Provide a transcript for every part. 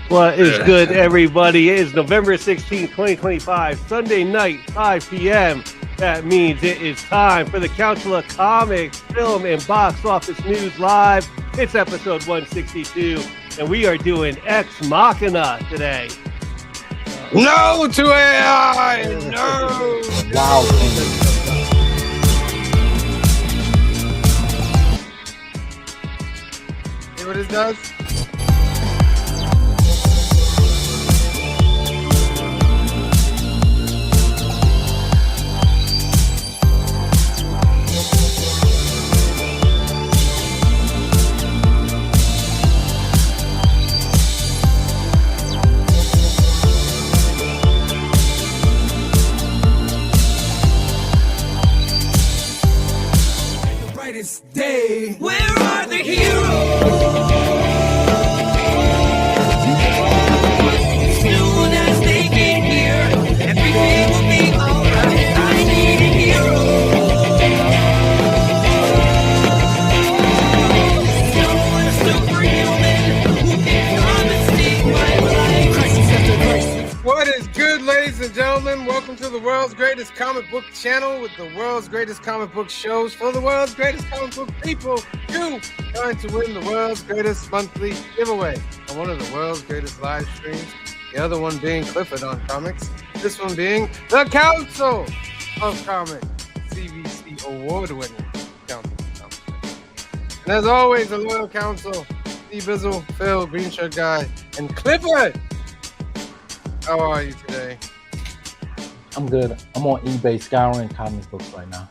What is good, everybody? It is November 16th, 2025, Sunday night, 5 p.m. That means it is time for the Council of Comics, Film, and Box Office News Live. It's episode 162, and we are doing Ex Machina today. No to AI! No! Wow. See what this does? Day. Where are the heroes? Soon as they get here, everything will be alright. I need a hero. Someone superhuman who can come and save my life. Crisis after crisis. What is good, ladies and gentlemen? Welcome to the world's greatest comic book channel with the world's greatest comic book shows for the world's greatest comic book people. You trying to win the world's greatest monthly giveaway on one of the world's greatest live streams. The other one being Clifford on Comics. This one being the Council of Comics, CBC award-winning Council of Comics. And as always, the loyal council, C Bizzle, Phil, Green Shirt Guy, and Clifford. How are you today? I'm good. I'm on eBay scouring comic books right now.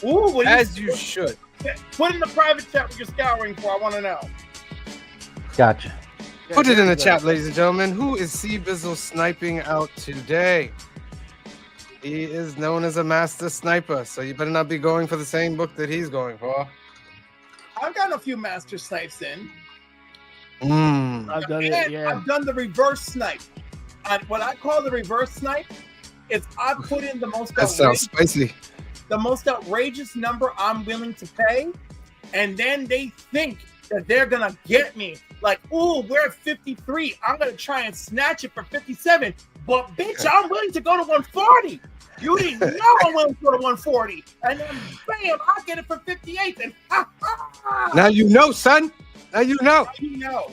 Ooh, As you should. Put in the private chat what you're scouring for. I want to know. Gotcha. Put it in the chat, ladies and gentlemen. Who is C Bizzle sniping out today? He is known as a master sniper, so you better not be going for the same book that he's going for. I've gotten a few master snipes in. I've done it, And yeah. I've done the reverse snipe. And what I call the reverse snipe is I put in the most That sounds spicy. outrageous number I'm willing to pay, and then they think that they're gonna get me. Like, ooh, we're at 53. I'm gonna try and snatch it for 57. But bitch, I'm willing to go to 140. You didn't know I'm willing to go to 140. And then bam, I'll get it for 58. And Now you know, son. Now you know. you know.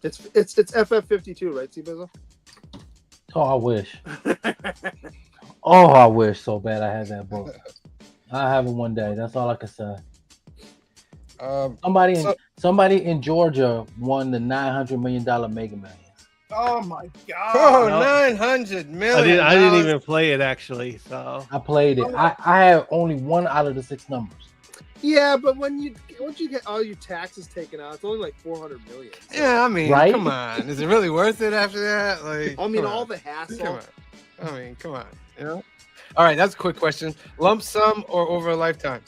It's FF52, right, C-Bizzle? Oh, I wish. Oh, I wish so bad I had that book. I have it one day. That's all I can say. Somebody in Georgia won the $900 million Mega Millions. Oh my god. Oh, No. 900 million. I didn't even play it, actually, so. I played it. I had only one out of the 6 numbers. Yeah, but once you get all your taxes taken out, it's only like 400 million. So, Yeah, I mean, Right? come on. Is it really worth it after that? Like, I mean, come all on. the hassle. Come on. I mean, come on. You know? All right, that's a quick question. Lump sum or over a lifetime?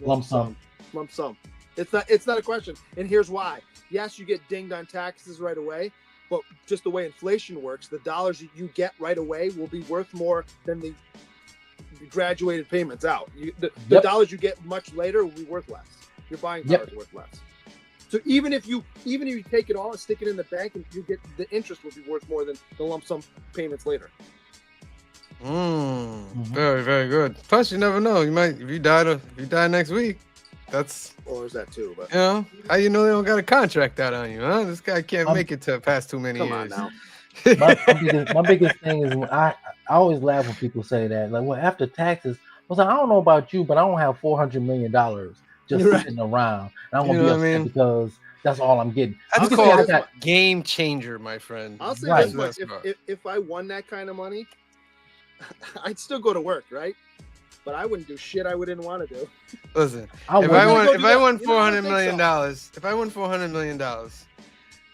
Lump sum. Lump sum. It's not a question, and here's why. Yes, you get dinged on taxes right away, but just the way inflation works, the dollars you get right away will be worth more than the graduated payments out. The Yep. dollars you get much later will be worth less. Your buying power is worth less. So even if you take it all and stick it in the bank, and you get the interest will be worth more than the lump sum payments later. Very, very good. Plus, you never know. You might, if you die next week, that's, Or is that too? But you know, how you know they don't got a contract out on you, huh? This guy can't make it to past too many come on years. now. My biggest thing is when I always laugh when people say that. Like, well, after taxes, I was like, I don't know about you, but I don't have $400 million just Right. sitting around. And I'm gonna You be know what I upset mean? because that's all I'm getting. That's You can say I called got- game changer, my friend. I'll say Right. this much: if I won that kind of money, I'd still go to work, right? But I wouldn't do shit I wouldn't want to do. Listen, I if I wouldn't. won, go if do I that. won You know, I $400 think million, so. if I won $400 million,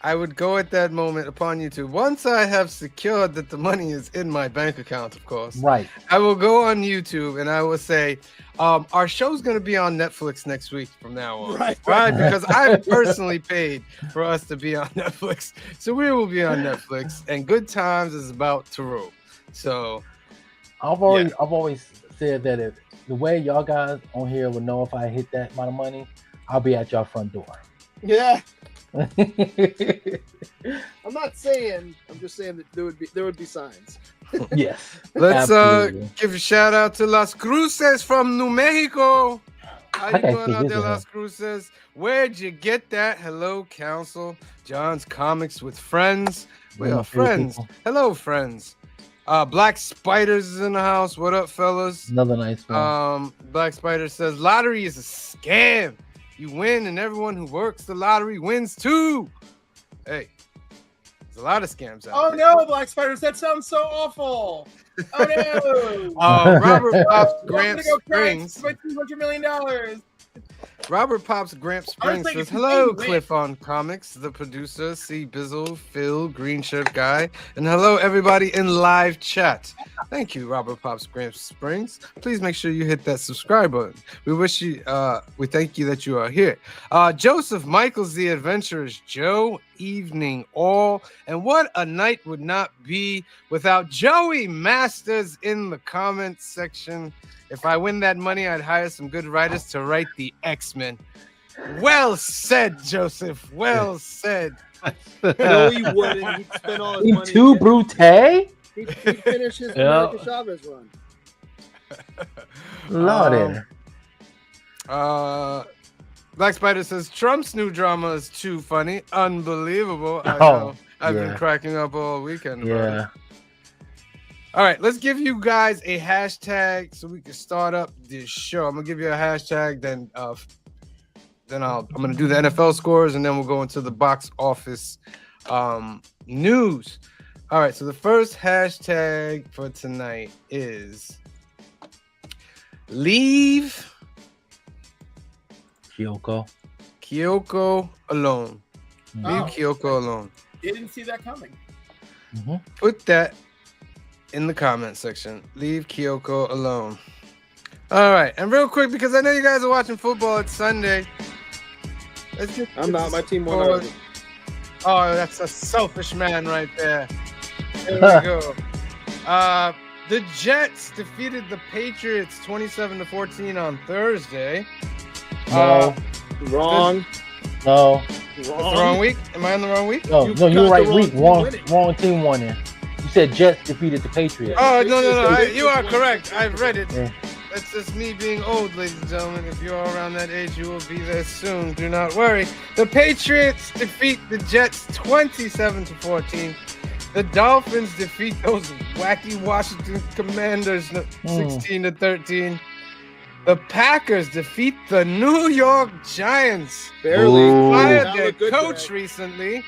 I would go at that moment upon YouTube. Once I have secured that the money is in my bank account, of course, Right. I will go on YouTube and I will say, our show's going to be on Netflix next week from now on. Right. Because I personally paid for us to be on Netflix. So we will be on Netflix, and Good Times is about to roll. So I've always said that if the way y'all guys on here would know if I hit that amount of money, I'll be at y'all front door. Yeah. I'm not saying. I'm just saying that there would be signs. Yes. Let's absolutely. give a shout out to Las Cruces from New Mexico. How you I gotta doing see out his there, name. Las Cruces? Where'd you get that? Hello, Council. John's Comics with Friends. We One of are my favorite friends. people. Hello, friends. Black Spiders is in the house. What up, fellas? Another nice one. Black Spider says lottery is a scam. You win, and everyone who works the lottery wins too. Hey, there's a lot of scams out Oh there. no, Black Spiders, that sounds so awful. Oh no. Robert Pops I'm Gramps gonna go cry Springs. for $200 million. Robert Pops Gramps I was Springs thinking says, if you hello, win. Cliff on Comics, the producer, C. Bizzle, Phil, Green Shirt Guy, and hello, everybody in live chat. Thank you, Robert Pops Gramps Springs. Please make sure you hit that subscribe button. We thank you that you are here. Joseph Michaels, the Adventurers, Joe, evening all. And what a night would not be without Joey Masters in the comments section. If I win that money, I'd hire some good writers to write the X-Men. Well said, Joseph. Well said. No, he wouldn't. He'd spend all his Team money. 2 Brute? He'd finish his America Chavez run. Lordy. Black Spider says Trump's new drama is too funny. Unbelievable. I Oh, know. I've been yeah. cracking up all weekend. about Yeah. it. All right, let's give you guys a hashtag so we can start up this show. I'm gonna give you a hashtag, then I'm gonna do the NFL scores, and then we'll go into the box office news. All right, so the first hashtag for tonight is leave Kyoko alone. Leave Oh. Kyoko alone. Didn't see that coming. Put that in the comment section. Leave Kyoko alone. All right, and real quick, because I know you guys are watching football, it's Sunday. Let's get I'm not. My team won scores. already. Oh, that's a selfish man right there. There we go. The Jets defeated the Patriots 27-14 on Thursday. No. Wrong. No. That's the wrong week? Am I on the wrong week? No, You no, you got were right the wrong week. team Wrong, winning. wrong team won it. You said Jets defeated the Patriots. Oh, no. You are correct. I've read it. Yeah. That's just me being old, ladies and gentlemen. If you are around that age, you will be there soon. Do not worry. The Patriots defeat the Jets 27-14. The Dolphins defeat those wacky Washington Commanders 16-13. The Packers defeat the New York Giants. Barely. Ooh. Fired That their looked good coach today. recently.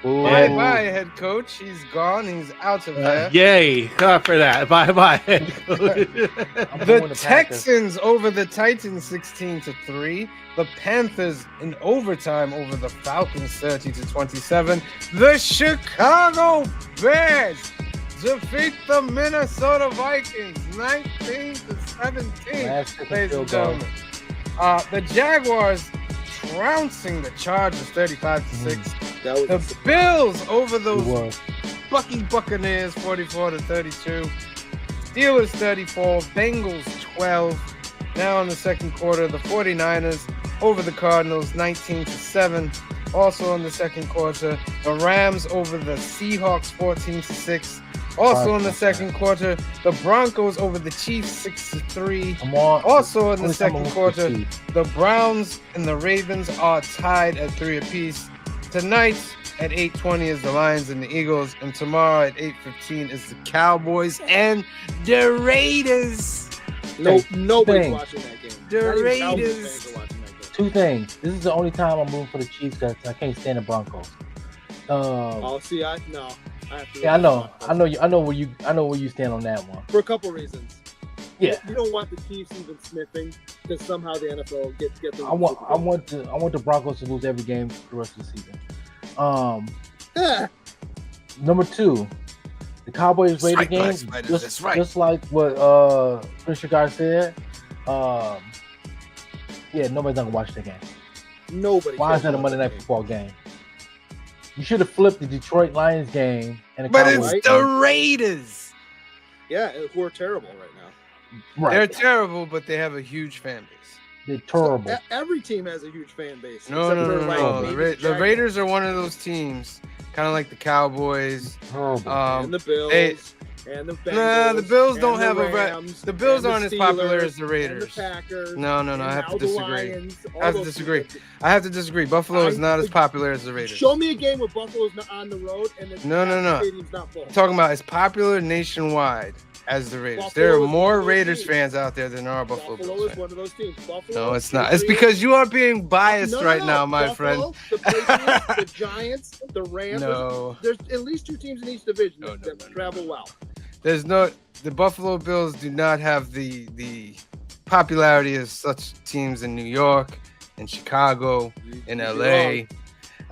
Ooh. Bye-bye, head coach. He's gone. He's out of there. Yay for that. Bye. I'm The going to Packers. Texans over the Titans 16-3. The Panthers in overtime over the Falcons 30-27. The Chicago Bears defeat the Minnesota Vikings 19-17. Last second Ladies and field goal. gentlemen, the Jaguars trouncing the Chargers 35-6. That was The Bills over It those was. Bucky Buccaneers 44-32. Steelers 34, Bengals 12. Now in the second quarter, the 49ers over the Cardinals 19-7. Also in the second quarter, the Rams over the Seahawks 14-6. Also in the second quarter, the Broncos over the Chiefs 6-3. Come on. Also in the Only time I second want to quarter, see. the Browns and the Ravens are tied at 3 apiece. Tonight at 8:20 is the Lions and the Eagles, and tomorrow at 8:15 is the Cowboys and the Raiders. Nobody's Thing. watching that game. The Not even Raiders. Cowboys fans are watching that game. Two things. This is the only time I'm rooting for the Chiefs because I can't stand the Broncos. Oh, see, I have to Yeah, I know. I know where you stand on that one. for a couple reasons. Yeah. You don't want the Chiefs even sniffing because somehow the NFL get the. I want the Broncos to lose every game for the rest of the season. Number two, the Cowboys Raider Right, game, Spiders, that's just right. just like what Mr. Guy said. Yeah, nobody's gonna watch the game. Nobody. Why is that a Monday Night Football game? You should have flipped the Detroit Lions game and the But Cowboys it's game. the Raiders. Yeah, who are terrible right now. Right. They're terrible, but they have a huge fan base. They're terrible. Every team has a huge fan base. No. except for, like, maybe The Jaguars. Raiders are one of those teams, kind of like the Cowboys. Terrible. And the Bills. And the Bengals. Nah, the Bills and don't the have Rams, the Bills and aren't as Steelers, popular as the and Raiders. the Packers. No, and I have now to the disagree. Lions, all I have to those disagree. teams. I have to disagree. Buffalo is not as popular as the Raiders. Show me a game where Buffalo's not on the road and the No. stadium's not full. I'm talking about as popular nationwide as the Raiders. Buffalo There are is more one of those Raiders teams. fans out there than there are Buffalo Buffalo Bills is fans. one of those teams. Buffalo, No, it's the not. It's Patriots- because you are being biased No, right no, now, my Buffalo, friend. The Patriots, the Giants, the Rams. No. There's at least 2 teams in each division No, that travel well. There's no. The Buffalo Bills do not have the popularity as such teams in New York, in Chicago, in You'd be LA. wrong.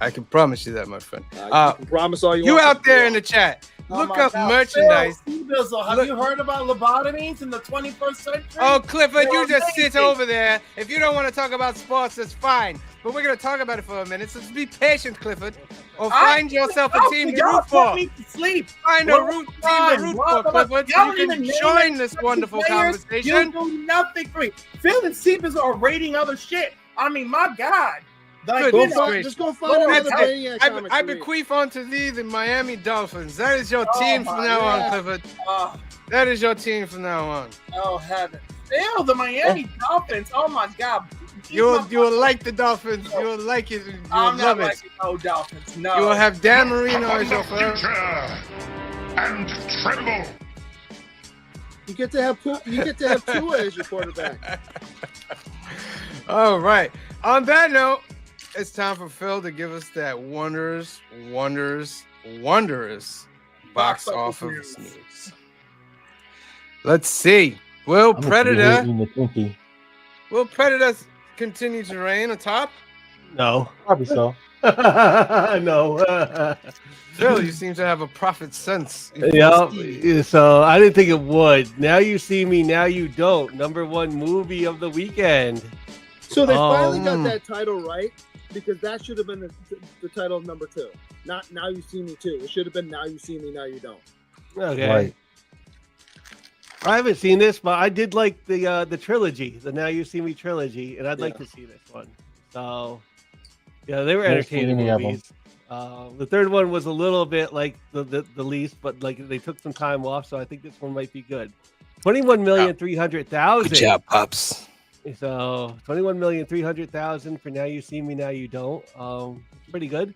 I can promise you that, my friend. You can promise all you You want. out but you're there in wrong. the chat, Oh look my up God. merchandise. Phil, Bizzle, have Look- you heard about lobotomies in the 21st century? Oh, Clifford, They're you just sit amazing. over there. If you don't want to talk about sports, that's fine. But we're going to talk about it for a minute. So just be patient, Clifford. Or find yourself a team to Y'all root put for. me to sleep. Find a Well, team to fine. root Well, for, Clifford. y'all So you don't can even join name this the wonderful players. conversation. You do nothing for me. Phil and Seabers are rating other shit. I mean, my God. Like, Goodness you know, gracious. Just go find another That's it. Brainiac I comic to read. bequeath unto thee the Miami Dolphins. That is your Oh, team from my now on, God. Clifford. oh, That is your team from now on. oh, heaven. Ew, the Miami Dolphins. Oh, my God. You will like the Dolphins. You will like it. You will I'm love not it. liking no Dolphins. No. You will have Dan Marino as your first. And tremble. You get to have Tua as your quarterback. All right. On that note, it's time for Phil to give us that wondrous box office news. Let's see. Will I'm gonna be Predator eating the Twinkie. continue to reign atop? No. Probably so. No. Phil, you seem to have a prophet sense. Yeah, so I didn't think it would. Now you see me, now you don't. #1 movie of the weekend. So they finally got Mm. that title right, because that should have been the title of number 2. Not Now You See Me Too. It should have been Now You See Me, Now You Don't. Okay. Right. I haven't seen this, but I did like the trilogy, the Now You See Me trilogy, and I'd like to see this one. So, yeah, they were Never seen entertaining any of 'em. movies. The third one was a little bit like the least, but like they took some time off, so I think this one might be good. 21,300,000. Good job, Pops. So 21,300,000 for Now You See Me, Now You Don't. Pretty good.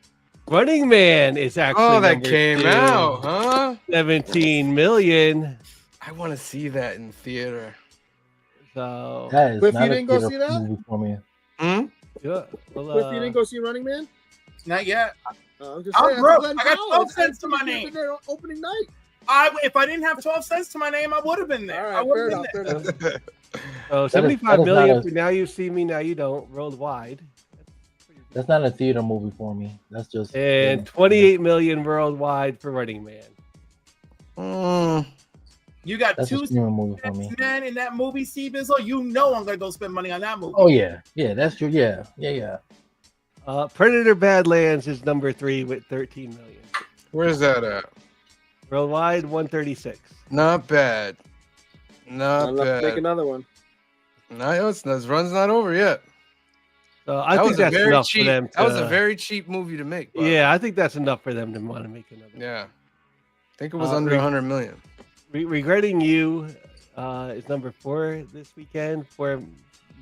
Running Man is actually Oh, that number came 2. out, huh? 17 million. I want to see that in theater. So That is Cliff, not you a didn't go theater see that? movie for me. Hmm? yeah, well, Cliff, you didn't go see Running Man? Not yet. I'm just I'm saying, broke. Glenn I got Powell. 12 cents It's to my gonna be name. their opening night. If I didn't have 12 cents to my name, I would have been there. All I right, would fair have enough. been Fair there. enough. So That is 75 million not a- for Now You See Me, Now You Don't worldwide. That's not a theater movie for me. That's just And 28 million worldwide for Running Man. Mm. You got That's a 2 streaming movie for me. men in that movie, Seabizzle. You know I'm gonna go spend money on that movie. Oh yeah, that's true. Yeah. Predator Badlands is number 3 with 13 million. Where's that at? Worldwide, 136. Not bad. Not I'll have to make bad. another one. No, this run's not over yet. So I That think was a that's very enough cheap. for them. That was to- a very cheap movie to make. Bob. Yeah, I think that's enough for them to want to make another. Yeah. I think it was Uh, under 100 million. Regretting You is number 4 this weekend, 4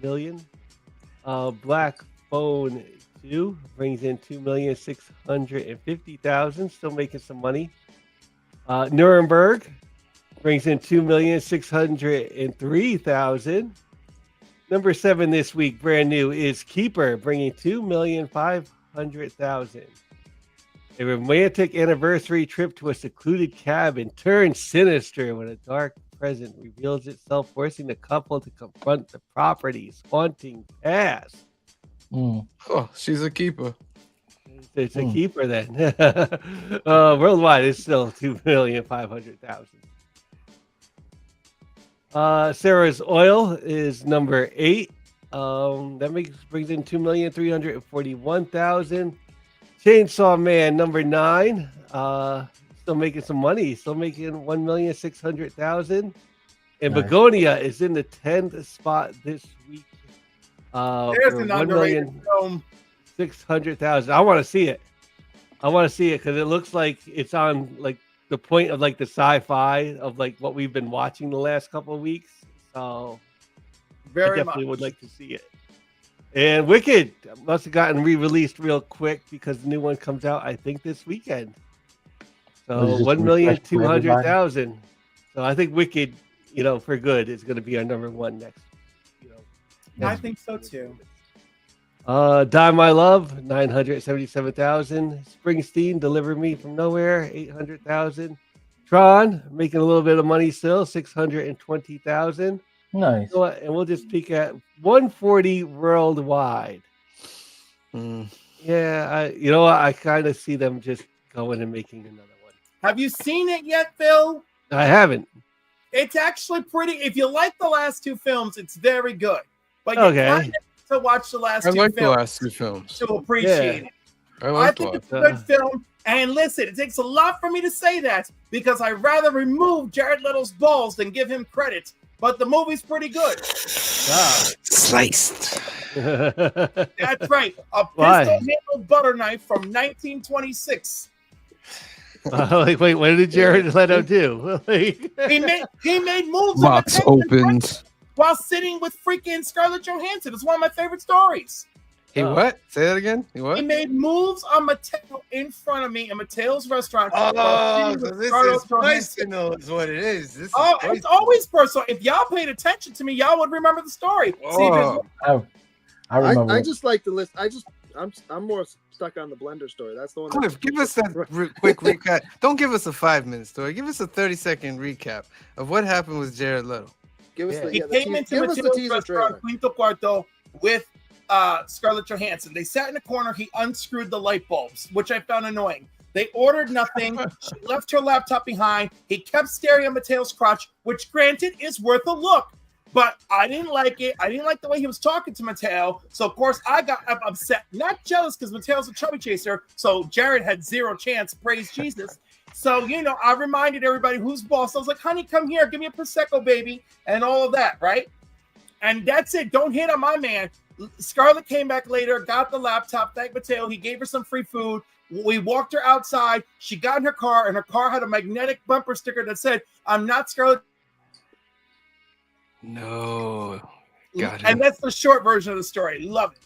million. Black Phone 2 brings in 2,650,000, still making some money. Nuremberg brings in 2,603,000. Number 7 this week, brand new, is Keeper, bringing 2,500,000. A romantic anniversary trip to a secluded cabin turns sinister when a dark present reveals itself, forcing the couple to confront the property's haunting past. Mm. Oh, she's a keeper. It's a keeper then. Worldwide, it's still 2,500,000. Sarah's Oil is number 8. That brings in 2,341,000. Chainsaw Man number 9. Still making some money. Still making 1,600,000. And Nice. Begonia is in the 10th spot this week There's for an underrated film. 1,600,000. I want to see it. I want to see it because it looks like it's on like the point of like the sci-fi of like what we've been watching the last couple of weeks. So I Very definitely much. would like to see it. And Wicked must have gotten re-released real quick because the new one comes out, I think, this weekend. So just 1,200,000. So I think Wicked, for good, is going to be our number one next. I think so too. Die My Love, 977,000. Springsteen, Deliver Me from Nowhere, 800,000. Tron, making a little bit of money still, 620,000. Nice. And we'll just peek at 140 worldwide. Yeah, I kind of see them just going and making another one. Have you seen it yet, Phil? I haven't. It's actually pretty. If you like the last two films, it's very good. But you Okay. kind of need to watch the last I two like the films last two films. to appreciate it. I I like think the it's a good film. And listen, it takes a lot for me to say that because I'd rather remove Jared Leto's balls than give him credit. But the movie's pretty good. Sliced. That's right. A Why? pistol-handled butter knife from 1926. Wait, what did Jared Leto do? He made moves Box on the opens. while sitting with freaking Scarlett Johansson. It's one of my favorite stories. He what? Say that again. He what? He made moves on Mateo in front of me in Mateo's restaurant. while Oh, sitting so with this Scarlett is Johansson. personal, is what it is. This is Oh, personal. it's always personal. If y'all paid attention to me, y'all would remember the story. See, Oh. I remember. I just like the list. I'm more stuck on the Blender story. That's the one. Cliff, give us that quick recap. Don't give us a 5-minute story. Give us a 30-second recap of what happened with Jared Leto. Give us Yeah. the, he yeah, the came te- into give us the Mateo's teaser restaurant, trailer. Quinto Cuarto, with Scarlett Johansson. They sat in a corner. He unscrewed the light bulbs, which I found annoying. They ordered nothing. She left her laptop behind. He kept staring at Mateo's crotch, which, granted, is worth a look. But I didn't like it. I didn't like the way he was talking to Mateo. So, of course, I got upset. Not jealous because Mateo's a chubby chaser. So, Jared had zero chance. Praise Jesus. So, I reminded everybody who's boss. I was like, honey, come here. Give me a Prosecco, baby. And all of that, right? And that's it. Don't hit on my man. Scarlett came back later, got the laptop, thanked Mateo. He gave her some free food. We walked her outside. She got in her car, and her car had a magnetic bumper sticker that said, I'm not Scarlett. No. Got And it. that's the short version of the story. Love it.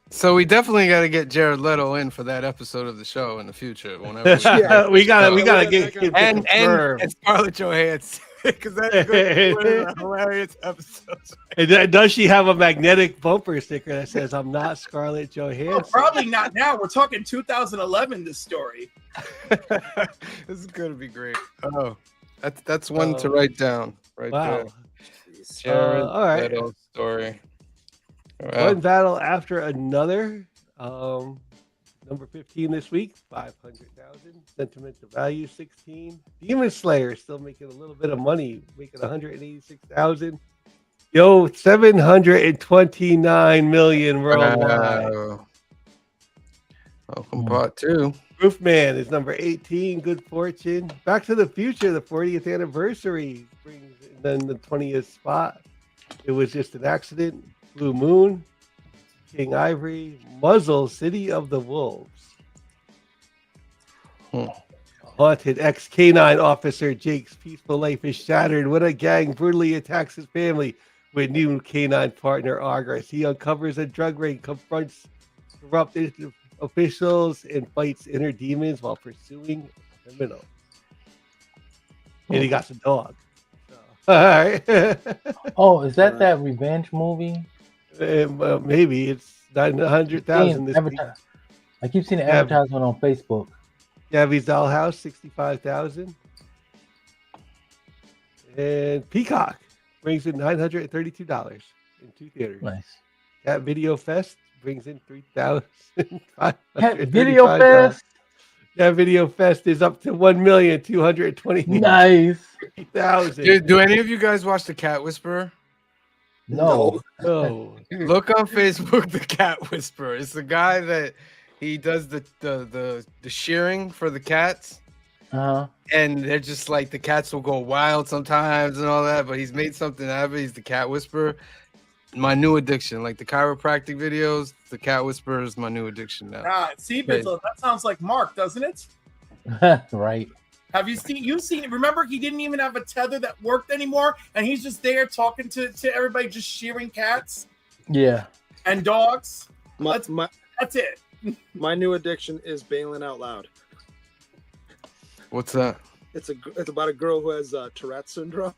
So we definitely got to get Jared Leto in for that episode of the show in the future. Whenever Yeah. we gotta Yeah, get him to and confirm. Scarlett Johansson because that's one of the hilarious episodes. And does she have a magnetic bumper sticker that says "I'm not Scarlett Oh, Johansson"? probably not now. We're talking 2011, this story. This is gonna be great. Oh, that's one to write down right Wow. there. Jared all right. Leto story. Wow. One battle after another. Number 15 this week, 500,000. Sentiment to value, 16. Demon Slayer still making a little bit of money, making 186,000. Yo, 729 million worldwide. Wow. Welcome part 2. Roofman is number 18. Good Fortune. Back to the Future, the 40th anniversary brings in the 20th spot. It was just an accident. Blue Moon, King Ivory, Muzzle, City of the Wolves. Haunted ex-K9 officer Jake's peaceful life is shattered when a gang brutally attacks his family with new K9 partner Argus. He uncovers a drug ring, confronts corrupt officials, and fights inner demons while pursuing a criminal. And he got some dog. So, all right. Oh, is that revenge movie? Maybe it's 900,000 this week. I keep seeing the advertisement on Facebook. Gabby's Dollhouse, 65,000. And Peacock brings in $932 in 2 theaters. Nice. Cat Video Fest brings in $3,535. Video Fest. Cat Video Fest is up to $1,220,000. Nice. Do any of you guys watch The Cat Whisperer? No. Oh, Look on Facebook, The Cat Whisperer. It's the guy that he does the shearing for the cats. Uh-huh. And they're just like the cats will go wild sometimes and all that, but he's made something out of it. He's the cat whisperer. My new addiction, like the chiropractic videos, the cat whisperer is my new addiction now. See, Bizzle, that sounds like Mark, doesn't it? Right. Have you seen? You've seen it. Remember, he didn't even have a tether that worked anymore, and he's just there talking to everybody, just shearing cats Yeah. and dogs. My, That's it. my new addiction is bailing out loud. What's that? It's about a girl who has Tourette syndrome.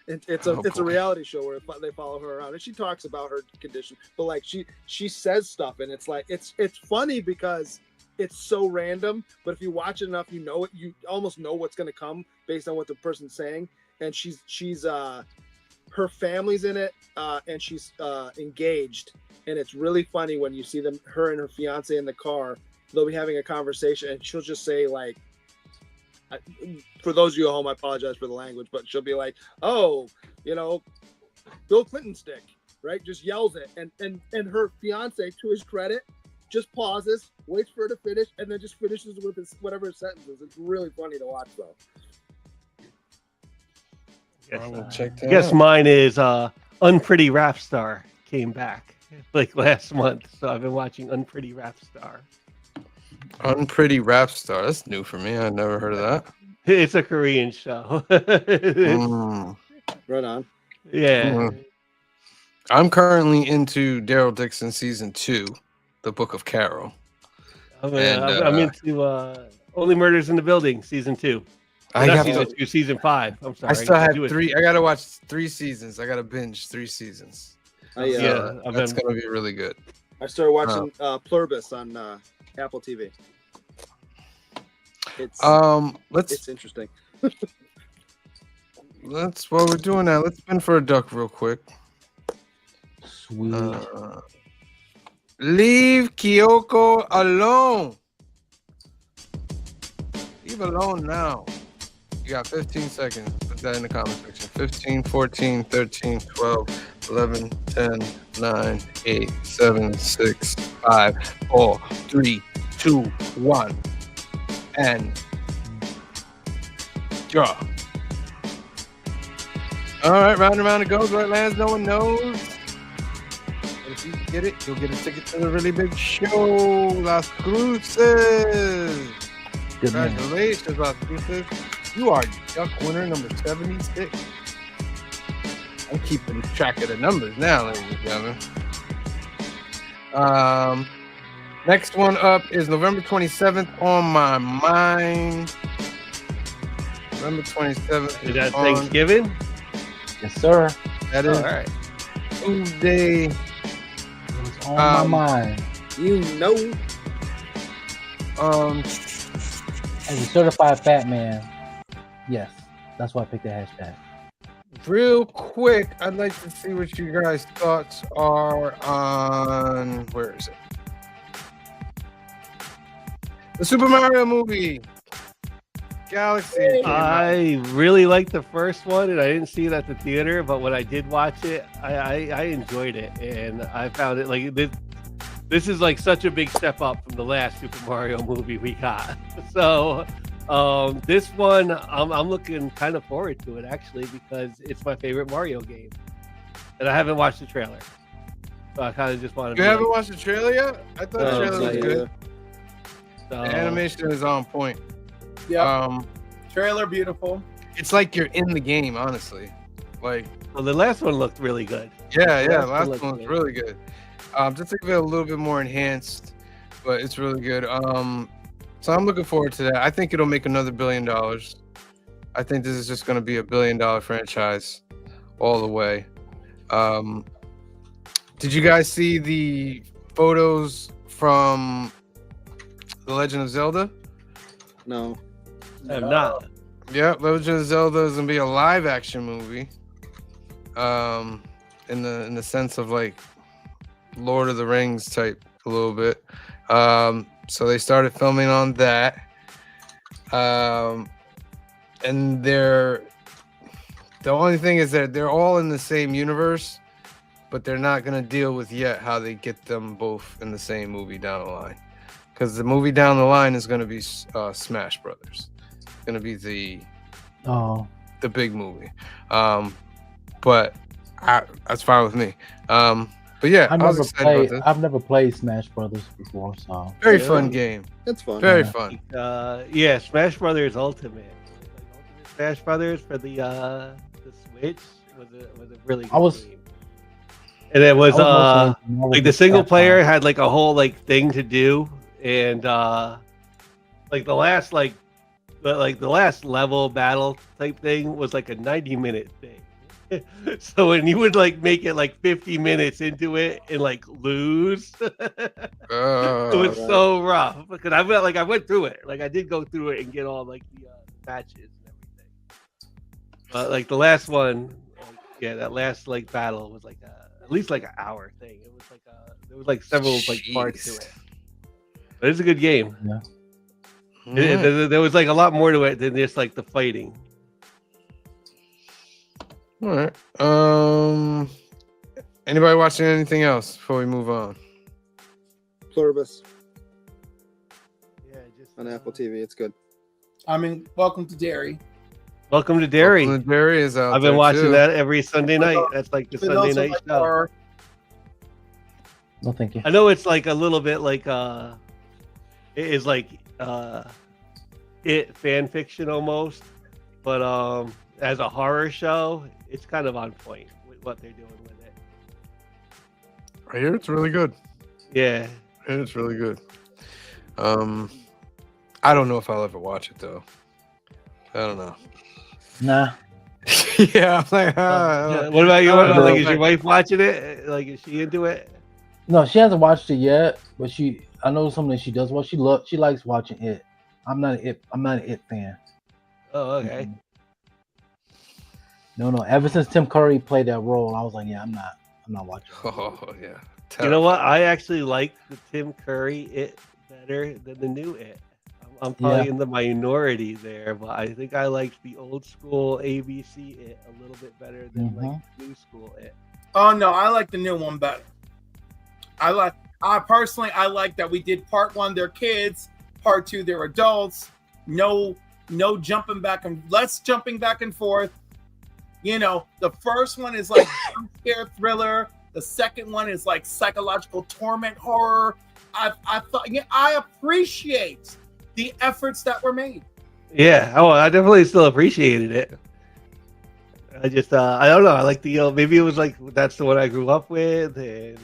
It's a reality show where they follow her around and she talks about her condition, but like she says stuff and it's like it's funny because it's so random, but if you watch it enough, you know it. You almost know what's going to come based on what the person's saying. And she's her family's in it, and she's engaged, and it's really funny when you see her and her fiance in the car. They'll be having a conversation, and she'll just say like, for those of you at home, I apologize for the language, but she'll be like, "Oh, Bill Clinton stick," right? Just yells it, and her fiance, to his credit, just pauses, waits for her to finish, and then just finishes with whatever sentences. It's really funny to watch, though. I guess mine is Unpretty Rap Star came back like last month, so I've been watching Unpretty Rap Star. Unpretty Rap Star. That's new for me. I never heard of that. It's a Korean show. Right on. Yeah. I'm currently into Daryl Dixon season 2, The Book of Carol. I'm into Only Murders in the Building season 2. Season 5. I'm sorry. I still have 3. I gotta watch 3 seasons. I gotta binge 3 seasons. That's gonna be really good. I started watching Pluribus on Apple TV. It's interesting. While we're doing that, let's spin for a duck real quick. Sweet. Leave Kyoko alone. Leave alone now. You got 15 seconds. Put that in the comment section. 15, 14, 13, 12, 11, 10, 9, 8, 7, 6, 5, 4, 3, 2, 1. And draw. All right, round and round it goes. Where it lands, no one knows. And if you get it, you'll get a ticket to the really big show, Las Cruces. Congratulations, Las Cruces. You are duck winner number 76. I'm keeping track of the numbers now, ladies and gentlemen. Next one up is November 27th on my mind. November 27th. Is that Thanksgiving? Yes, sir. That is all right. Tuesday. It's on my mind. As a certified fat man, yes, that's why I picked the hashtag. Real quick, I'd like to see what you guys' thoughts are on, where is it? The Super Mario movie. Galaxy. I really liked the first one, and I didn't see it at the theater, but when I did watch it, I enjoyed it, and I found it like this is like such a big step up from the last Super Mario movie we got. So this one, I'm looking kind of forward to it actually because it's my favorite Mario game, and I haven't watched the trailer, so I kind of just wanted. You haven't watched the trailer yet? I thought the trailer was good. So, the animation is on point. Yeah. Trailer beautiful. It's like you're in the game, honestly. Like, well, the last one looked really good. Yeah, last one was really good. Just think of it a little bit more enhanced, but it's really good. So I'm looking forward to that. I think it'll make another $1 billion. I think this is just going to be a $1 billion franchise all the way. Did you guys see the photos from The Legend of Zelda? No. I have not. Yeah, Legend of Zelda is gonna be a live action movie. In the sense of like Lord of the Rings type a little bit. So they started filming on that. And the only thing is that they're all in the same universe, but they're not gonna deal with yet how they get them both in the same movie down the line. Because the movie down the line is gonna be Smash Brothers. gonna be the Oh, big movie. But that's fine with me. But yeah, I was excited about this. I've never played Smash Brothers before, so Very Yeah. fun game. It's fun. Very Yeah. fun. Yeah, Smash Brothers Ultimate. Ultimate Smash Brothers for the Switch was a really good I was- game. And it was I was mostly into like the single Sci-Fi. player had like a whole like thing to do, and like the last the last level battle type thing was like a 90-minute thing. So when you would like make it like 50 minutes into it and like lose, it was so rough because I went through it. Like I did go through it and get all like the matches and everything. But like the last one, yeah, that last like battle was like at least like an hour thing. It was like there was like several like parts to it. But it's a good game. Yeah. There was like a lot more to it than just like the fighting. All right. Anybody watching anything else before we move on? Pluribus Yeah, just on Apple TV. It's good. I mean, welcome to Dairy. Welcome to Dairy. Welcome to Dairy is out. I've been there, watching too. that every Sunday night. That's like the For Sunday those who night like show. horror, No, thank you. I know it's like a little bit like it is like it fan fiction almost, but as a horror show, it's kind of on point with what they're doing with it. I hear it's really good. Yeah. I hear it's really good. I don't know if I'll ever watch it though. I don't know. Nah. Yeah, I'm like, What about you? I don't Like, know. is your wife watching it? Like, is she into it? No, she hasn't watched it yet, but I know something that she does watch. She likes watching it. I'm not an It fan. Oh, okay. Mm-mm. No. Ever since Tim Curry played that role, I was like, yeah, I'm not watching. Oh yeah. You know what? I actually like the Tim Curry It better than the new It. I'm probably in the minority there, but I think I liked the old school ABC It a little bit better than like the new school It. oh no, I like the new one better. I personally like that we did part 1, they're kids, part 2, they're adults. No jumping back and less jumping back and forth. You know, the first one is like jump scare thriller. The second one is like psychological torment horror. I appreciate the efforts that were made. Yeah. Oh, I definitely still appreciated it. I just, I don't know. I like the, maybe it was like, that's the one I grew up with. And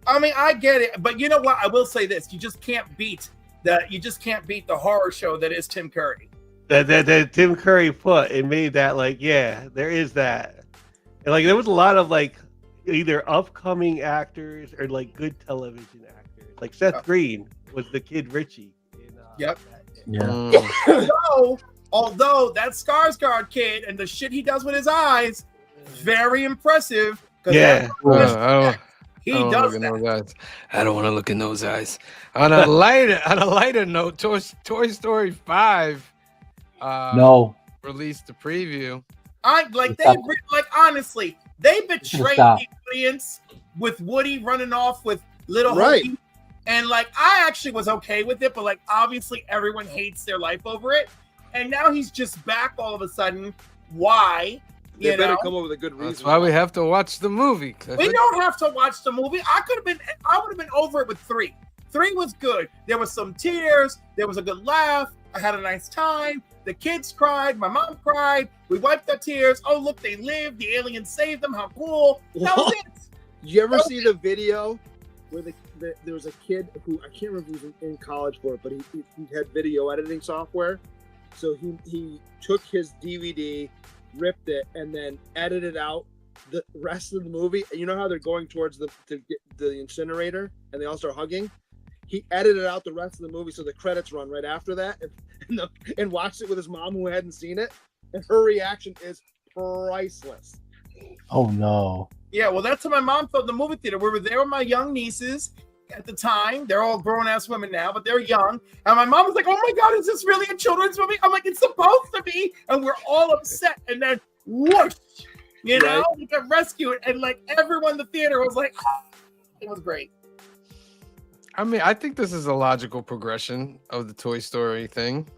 I mean, I get it, but you know what? I will say this: you just can't beat the horror show that is Tim Curry. that Tim Curry put and made that like, yeah, there is that. And like, there was a lot of like either upcoming actors or like good television actors. Like Seth Green was the kid Richie. Yep. Yeah. Although that Skarsgård kid and the shit he does with his eyes, very impressive. Yeah. He does that. Those eyes. I don't want to look in those eyes. On a lighter note, Toy Story 5 No. released a preview. Honestly, they betrayed Stop. the audience with Woody running off with little Right. Hoagie. And like, I actually was okay with it, but like, obviously, everyone hates their life over it. And now he's just back all of a sudden. Why? They You better know? come up with a good reason. That's why we have to watch the movie. We don't have to watch the movie. I would have been over it with 3. 3 was good. There was some tears. There was a good laugh. I had a nice time. The kids cried. My mom cried. We wiped the tears. Oh, look, they lived. The aliens saved them. How cool. That was it. Did you ever see the video where there was a kid who, I can't remember if he was in college for it, but he had video editing software. So he took his DVD, ripped it, and then edited out the rest of the movie. And you know how they're going towards the incinerator and they all start hugging? He edited out the rest of the movie so the credits run right after that, and watched it with his mom who hadn't seen it. And her reaction is priceless. Oh no. Yeah, well, that's how my mom felt in the movie theater. We were there with my young nieces at the time. They're all grown-ass women now, but they're young. And my mom was like, oh my God, is this really a children's movie? I'm like, it's supposed to be. And we're all upset. And then, whoosh, you know, we got rescued. And like, everyone in the theater was like, oh. It was great. I mean, I think this is a logical progression of the Toy Story thing.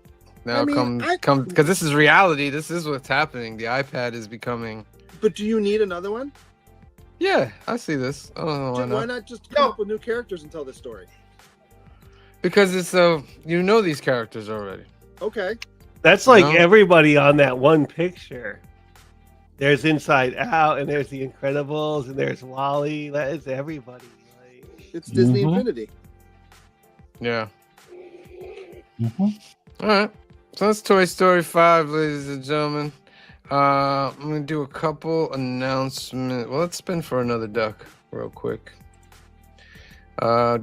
Now I mean, come because this is reality. This is what's happening. The iPad is becoming. But do you need another one? Yeah, I see this. I don't know why Why not. not just come up with new characters and tell this story? Because it's you know these characters already. Okay. That's like No. everybody on that one picture. There's Inside Out, and there's The Incredibles, and there's Wall-E. That is everybody. Like, It's Disney Mhm. Infinity. Yeah. Mhm. All right. So that's Toy Story 5, ladies and gentlemen. I'm gonna do a couple announcements. Well, let's spin for another duck real quick. November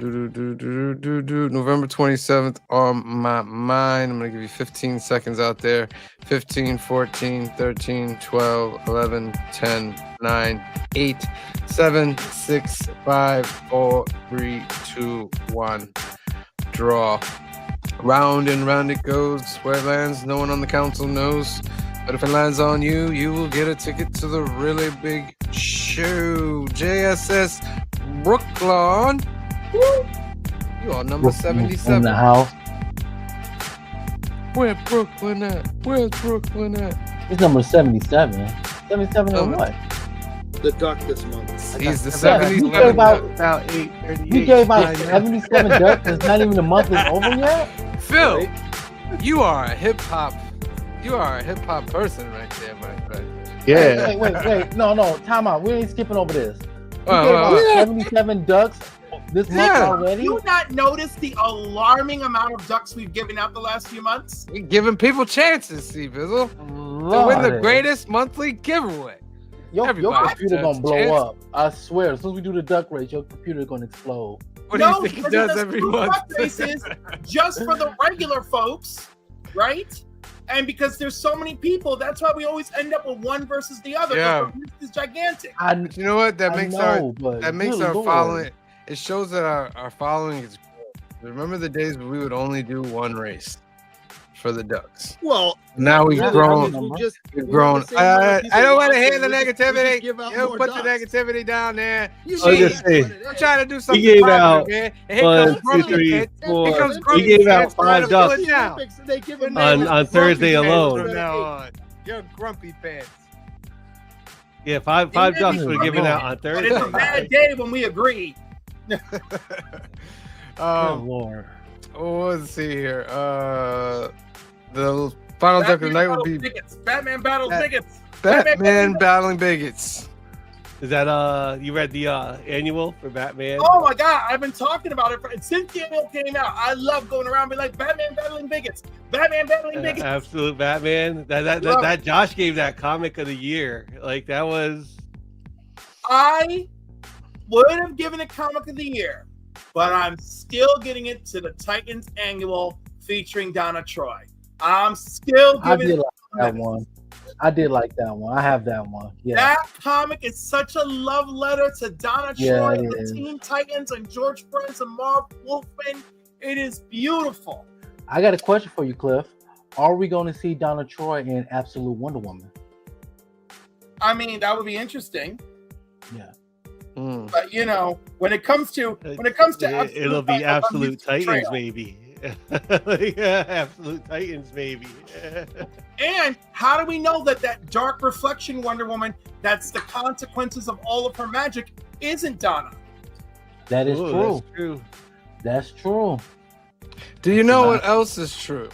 27th on my mind. I'm gonna give you 15 seconds out there. 15, 14, 13, 12, 11, 10, 9, 8, 7, 6, 5, 4, 3, 2, 1. Draw. Round and round it goes. Where it lands, no one on the council knows. But if it lands on you, you will get a ticket to the really big show. JSS Brooklyn. Woo! You are number In 77. the house. Where Brooklyn at? Where's Brooklyn at? It's number 77. 77 Oh, and what? The duck this month. He's the Yeah, you 77. gave out about 8:38. you gave out 77 ducks. It's not even the month is over yet. Phil, you are a hip hop person right there, my friend. Yeah. Wait. No. Time out. We ain't skipping over this. You Well, gave well, out well. 77 ducks this month Yeah. already. Do you not notice the alarming amount of ducks we've given out the last few months? You're giving people chances, see, Bizzle, to win the Lord. greatest monthly giveaway. Your Everybody computer has gonna a blow chance. up. I swear. As soon as we do the duck race, your computer gonna explode. What do you think it because does every two month? duck races just for the regular folks, right? And because there's so many people, that's why we always end up with one versus the other. Yeah. The list is gigantic. But you know what? That makes our Lord. following. It shows that our following is. Remember the days when we would only do one race for the ducks. Well, Now we've Yeah, grown. we just We've we grown. have the same amount of people I don't want to watching, hear the we just negativity. give out You more put ducks. the negativity down there. You I was see, gonna say, I'm trying to do something gave positive out here. And here 1, comes 2, Grumpy 3, Pants. 4. Here comes We Grumpy gave out Pants 5 trying to pull ducks it down. They give Your them name on is on Grumpy Thursday Pants alone. From now on, you're Grumpy Pants. Yeah, five ducks were given out on But it's a Thursday. bad day when we agree. Oh, Lord. Let's see here. The final duck of the night would be Batman battles bigots. Batman battling bigots. Is that you read the annual for Batman? Oh my god, I've been talking about it since the annual came out. I love going around and be like Batman battling bigots. Batman battling bigots. Absolute Batman. That Josh gave that comic of the year. Like that was. I would have given it comic of the year, but I'm still getting it to the Titans annual featuring Donna Troy. I'm still I giving did it like that one. I did like that one. I have that one. Yeah. That comic is such a love letter to Donna Yeah, Troy, it the is. Teen Titans, and George Prince and Marv Wolfman. It is beautiful. I got a question for you, Cliff. Are we going to see Donna Troy in Absolute Wonder Woman? I mean, that would be interesting. Yeah. But you know, when it comes to It'll be Absolute Titans, Trail. maybe. Yeah, Absolute Titans, maybe. And how do we know that dark reflection Wonder Woman, that's the consequences of all of her magic, isn't Donna? That is Ooh, true. That's true. That's true. Do you know what else is true?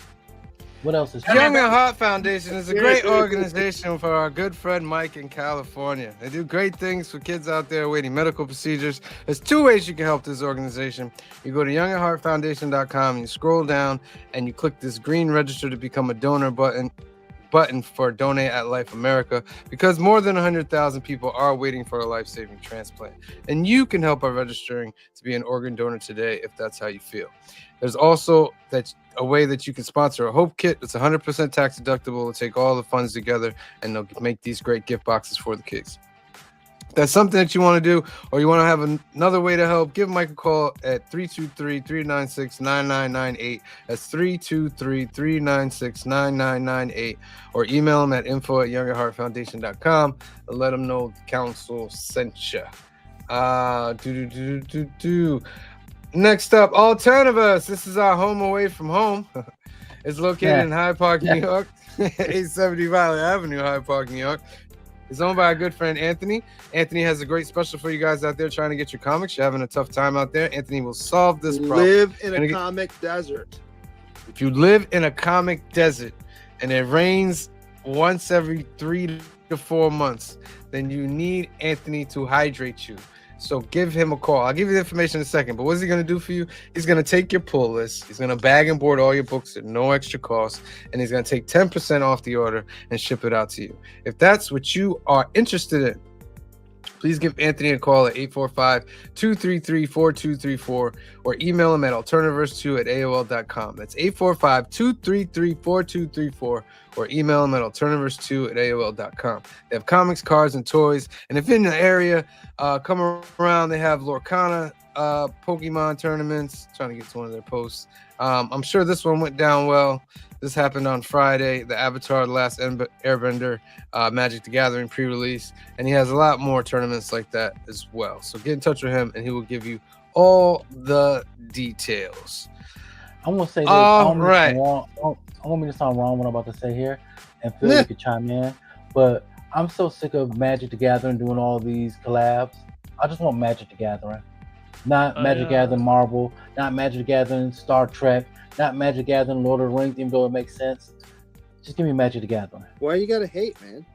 What else is true? Young at Heart Foundation is a great organization for our good friend Mike in California. They do great things for kids out there awaiting medical procedures. There's 2 ways you can help this organization. You go to youngatheartfoundation.com and you scroll down and you click this green register to become a donor button for Donate at Life America, because more than 100,000 people are waiting for a life-saving transplant. And you can help by registering to be an organ donor today if that's how you feel. There's also a way that you can sponsor a Hope Kit. It's 100% tax deductible. It'll take all the funds together and they'll make these great gift boxes for the kids. If that's something that you want to do, or you want to have another way to help, give Mike a call at 323-396-9998. That's 323-396-9998. Or email him at info@youngatheartfoundation.com and let him know the council sent you. Next up, Alternivus. This is our home away from home. It's located in Hyde Park, New York, 870 Valley Avenue, Hyde Park, New York. It's owned by a good friend, Anthony. Anthony has a great special for you guys out there trying to get your comics. You're having a tough time out there. Anthony will solve this problem. Live in a comic desert. If you live in a comic desert and it rains once every 3 to 4 months, then you need Anthony to hydrate you. So give him a call. I'll give you the information in a second. But what's he going to do for you? He's going to take your pull list. He's going to bag and board all your books at no extra cost. And he's going to take 10% off the order and ship it out to you. If that's what you are interested in, please give Anthony a call at 845-233-4234 or email him at alternativerse2@aol.com. That's 845-233-4234 or email him at alternativerse2@aol.com. They have comics, cards, and toys. And if you're in the area, come around. They have Lorcana Pokemon tournaments. Trying to get to one of their posts. I'm sure this one went down well. This happened on Friday, the Avatar: The Last Airbender Magic the Gathering pre-release, and he has a lot more tournaments like that as well. So get in touch with him, and he will give you all the details. I'm gonna say this. All right. I want me to sound wrong what I'm about to say here, and Phil, you can chime in. But I'm so sick of Magic the Gathering doing all these collabs. I just want Magic the Gathering, not Magic the Gathering Marvel, not Magic the Gathering Star Trek. Not Magic the Gathering, Lord of the Rings, even though it makes sense. Just give me Magic the Gathering. Why you gotta hate, man?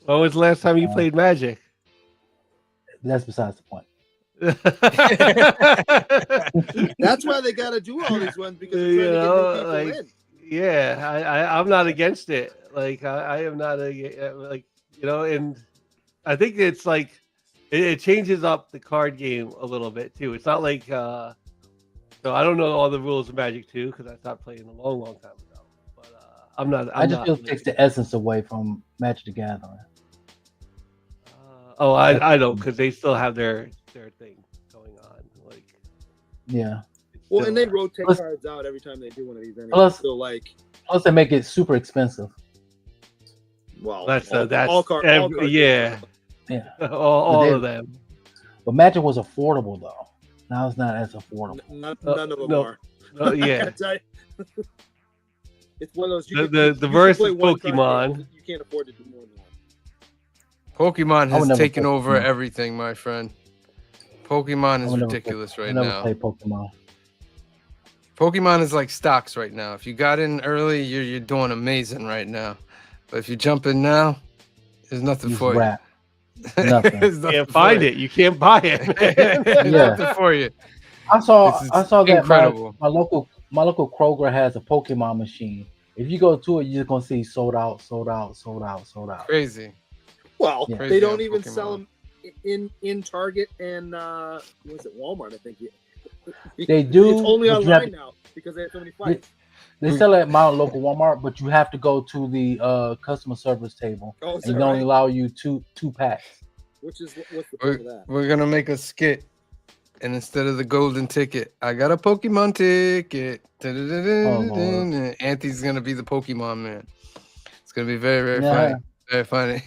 When was the last time you played Magic? That's besides the point. That's why they gotta do all these ones, because they're trying to get new people in. Yeah, I'm not against it. Like I am not and I think it's like it changes up the card game a little bit too. It's not like so I don't know all the rules of Magic 2 because I stopped playing a long time ago. But I just feel it takes the essence away from Magic the Gathering. I don't, because they still have their thing going on. Like, yeah. Well, and they rotate cards out every time they do one of these. Anyway. Plus they make it super expensive. Well, that's all cards. Yeah. all of them. But Magic was affordable though. Now it's not as affordable. None of them are. Yeah. It's one of those. The verse is Pokemon. You can't afford to do more than one. Pokemon has taken over everything, my friend. Pokemon is ridiculous right now. Play Pokemon. Pokemon is like stocks right now. If you got in early, you're doing amazing right now. But if you jump in now, there's nothing for you. Nothing. You can't find it. You can't buy it. Nothing for you. I saw that incredible. My local Kroger has a Pokemon machine. If you go to it, you're just gonna see sold out. Crazy. Well, Yeah. they don't even sell them in Target and was it Walmart? I think they do. It's only online now because they have so many fights. They sell it at my local Walmart, but you have to go to the customer service table, and they only allow you two packs. What's the point of that? We're gonna make a skit, and instead of the golden ticket, I got a Pokemon ticket. Anthony's gonna be the Pokemon man. It's gonna be very, very funny. Very funny.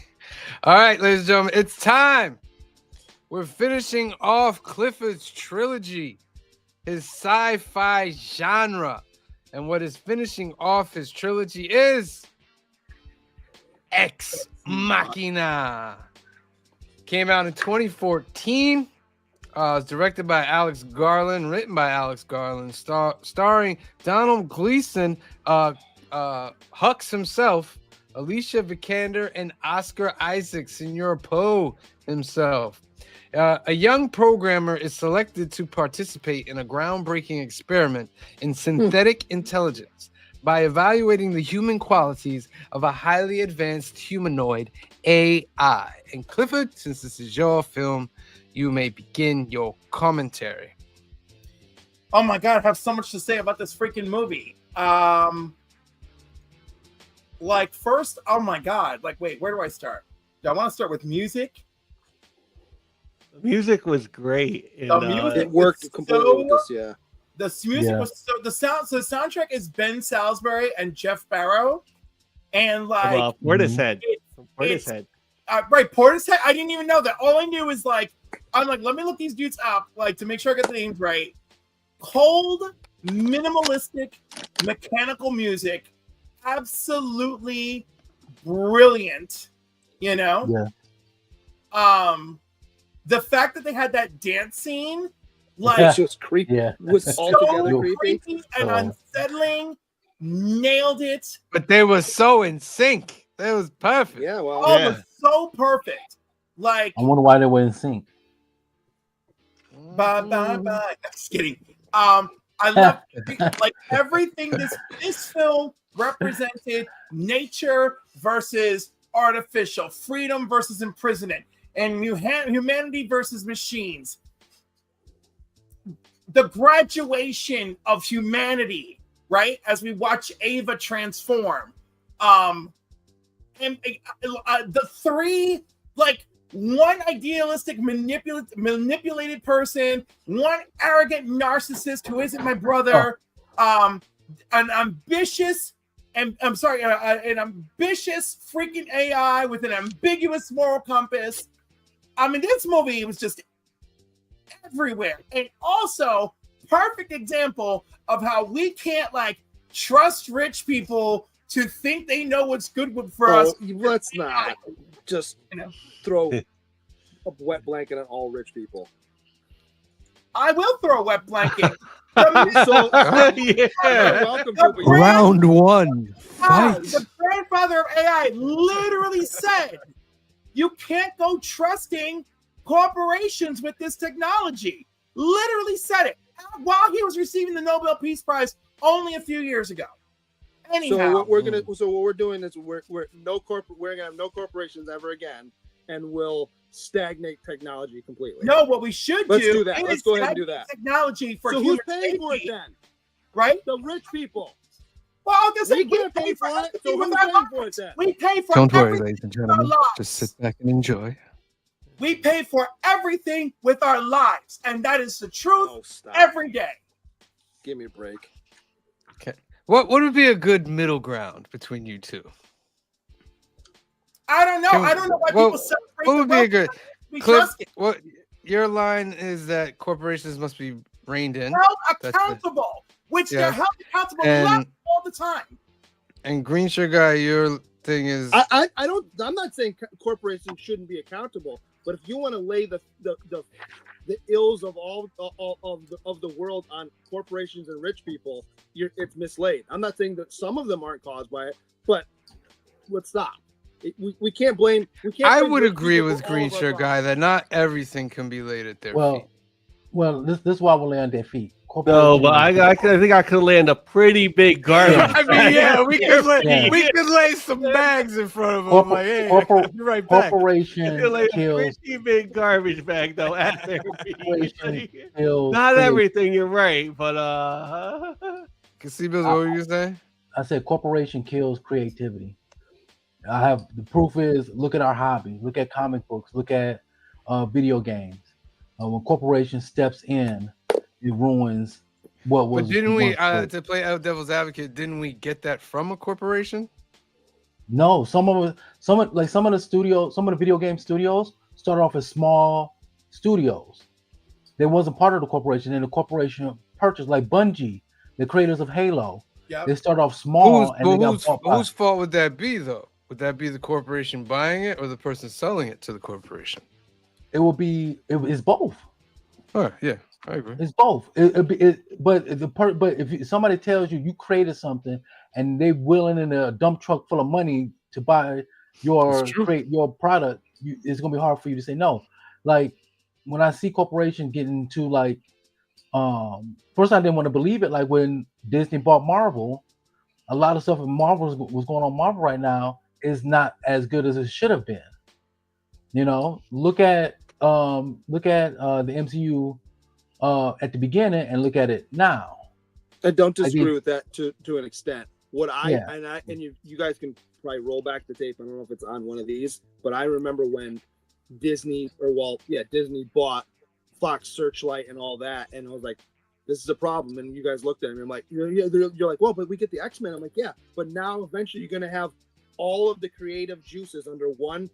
All right, ladies and gentlemen, it's time. We're finishing off Clifford's trilogy, his sci-fi genre. And what is finishing off his trilogy is Ex Machina. Came out in 2014. It's directed by Alex Garland, written by Alex Garland, starring Donald Gleason, Hux himself, Alicia Vikander, and Oscar Isaac, Senor Poe himself. A young programmer is selected to participate in a groundbreaking experiment in synthetic intelligence by evaluating the human qualities of a highly advanced humanoid AI. And Clifford, since this is your film, you may begin your commentary. Oh my God, I have so much to say about this freaking movie. First, oh my God, wait, where do I start? Do I want to start with music? The music was great. It worked completely with this, yeah. The music was so the soundtrack is Ben Salisbury and Jeff Barrow, and Portishead. Portishead. Right, Portishead. I didn't even know that. All I knew is I'm like, let me look these dudes up, to make sure I get the names right. Cold, minimalistic mechanical music, absolutely brilliant. You know, the fact that they had that dance scene, like, It's just creepy. Yeah. Was so altogether creepy. creepy and unsettling. Nailed it. But they were so in sync. That was perfect. Yeah, well, Oh, it was so perfect. Like, I wonder why they were in sync. bye bye bye. Just kidding. I love like everything. This film represented nature versus artificial, freedom versus imprisonment, and humanity versus machines. The graduation of humanity, right? As we watch Ava transform, and the three, like, one idealistic, manipulated person, one arrogant narcissist who isn't my brother, an ambitious, and I'm sorry, an ambitious freaking AI with an ambiguous moral compass. I mean, this movie was just everywhere, and also perfect example of how we can't like trust rich people to think they know what's good for us. Let's not just throw a wet blanket on all rich people. I will throw a wet blanket. Round one. Fight. The grandfather of AI literally said, "You can't go trusting corporations with this technology." Literally said it while he was receiving the Nobel Peace Prize only a few years ago. Anyhow, So what we're doing is we're gonna have no corporations ever again, and we'll stagnate technology completely. No, what we should do that. Let's go ahead and do that. Technology for so human who's paying for it safety, then? right? The rich people. Well, I guess We can't pay for it. So who's paying for it then? We pay for Don't worry, everything ladies and with our gentlemen. lives. Just sit back and enjoy. We pay for everything with our lives, and that is the truth every day. Give me a break. Okay. What would be a good middle ground between you two? I don't know. I don't know why people separate. What would be a good Cliff? What your line is that corporations must be reined in. Held accountable, which they're held accountable left all the time. And Green Shirt Guy, your thing is I'm not saying corporations shouldn't be accountable, but if you want to lay the ills of all of the world on corporations and rich people, it's mislaid. I'm not saying that some of them aren't caused by it, but let's stop. We can't blame. I would agree with Green Shirt Guy that not everything can be laid at their feet. Well, this is why we'll lay on their feet. No, but I think I could land a pretty big garbage. I mean, we could lay some bags in front of them. Like, hey, be right back. Corporation Lay a kills. pretty big garbage bag though at their feet. Kills Not creativity. everything, you're right, but Casinos, what were you saying? I said corporation kills creativity. I have the proof is look at our hobby, look at comic books, look at video games. When corporation steps in, it ruins what was. But didn't we, once to play out devil's advocate, didn't we get that from a corporation? No, some of the video game studios started off as small studios. They wasn't part of the corporation, and the corporation purchased, like Bungie, the creators of Halo. Yep. They started off small, and they got bought by. Whose fault would that be, though? Would that be the corporation buying it or the person selling it to the corporation? It's both. Oh, yeah, I agree. It's both. But if somebody tells you created something and they willing in a dump truck full of money to buy your product, it's gonna be hard for you to say no. Like when I see corporations getting into like, first I didn't want to believe it. Like when Disney bought Marvel, a lot of stuff in Marvel was going on Marvel right now is not as good as it should have been. You know, look at the MCU at the beginning and look at it now. I don't disagree with that to an extent. And you guys can probably roll back the tape. I don't know if it's on one of these, but I remember when Disney bought Fox Searchlight and all that, and I was like, this is a problem. And you guys looked at me, I'm like, you're like, well, but we get the X-Men. I'm like, yeah, but now eventually you're gonna have all of the creative juices under one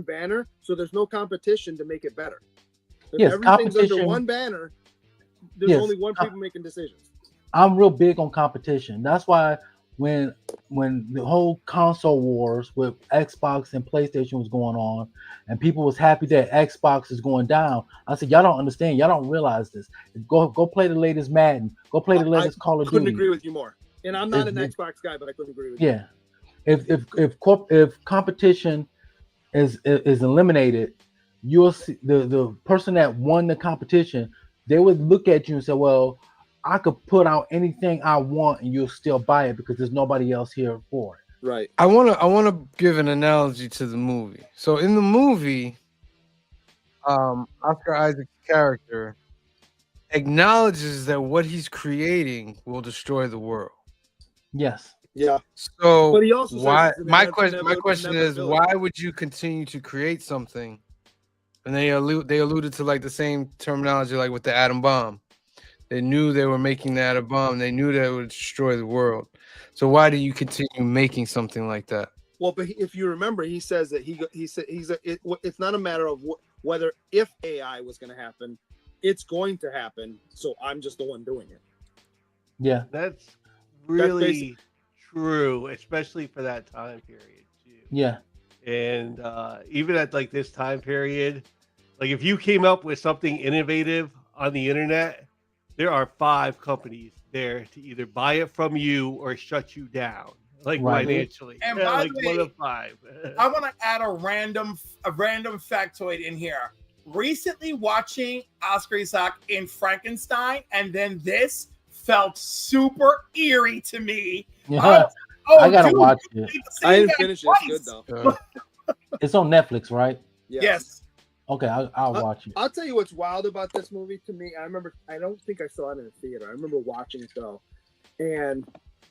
banner, so there's no competition to make it better. If everything's under one banner, there's only one people making decisions. I'm real big on competition. That's why when the whole console wars with Xbox and PlayStation was going on, and people was happy that Xbox is going down, I said, y'all don't understand. Y'all don't realize this. Go play the latest Madden. Go play the latest Call of Couldn't Duty. agree with you more. And I'm not an Xbox guy, but I couldn't agree with you. Yeah. If competition is eliminated, you'll see the person that won the competition, they would look at you and say, well, I could put out anything I want and you'll still buy it because there's nobody else here for it. Right. I wanna give an analogy to the movie. So in the movie, Oscar Isaac's character acknowledges that what he's creating will destroy the world. Yes. Yeah. So But he also says why? it's an My question is, inevitability. why would you continue to create something? And they alluded to like the same terminology, like with the atom bomb. They knew they were making the atom bomb. They knew that it would destroy the world. So why do you continue making something like that? Well, but if you remember, he says that it's not a matter of whether if AI was going to happen, it's going to happen. So I'm just the one doing it. Yeah. That's really true, especially for that time period too. Yeah. And even at like this time period, like if you came up with something innovative on the internet, there are 5 companies there to either buy it from you or shut you down, like Right. financially. And Yeah, by like the way, one of 5. I want to add a random factoid in here. Recently watching Oscar Isaac in Frankenstein, and then this felt super eerie to me. Yeah. Oh, I gotta dude, watch it. I didn't finish it. It's good though. It's on Netflix, right? Yes. Okay, I'll watch it. I'll tell you what's wild about this movie to me. I don't think I saw it in a theater. I remember watching it though. And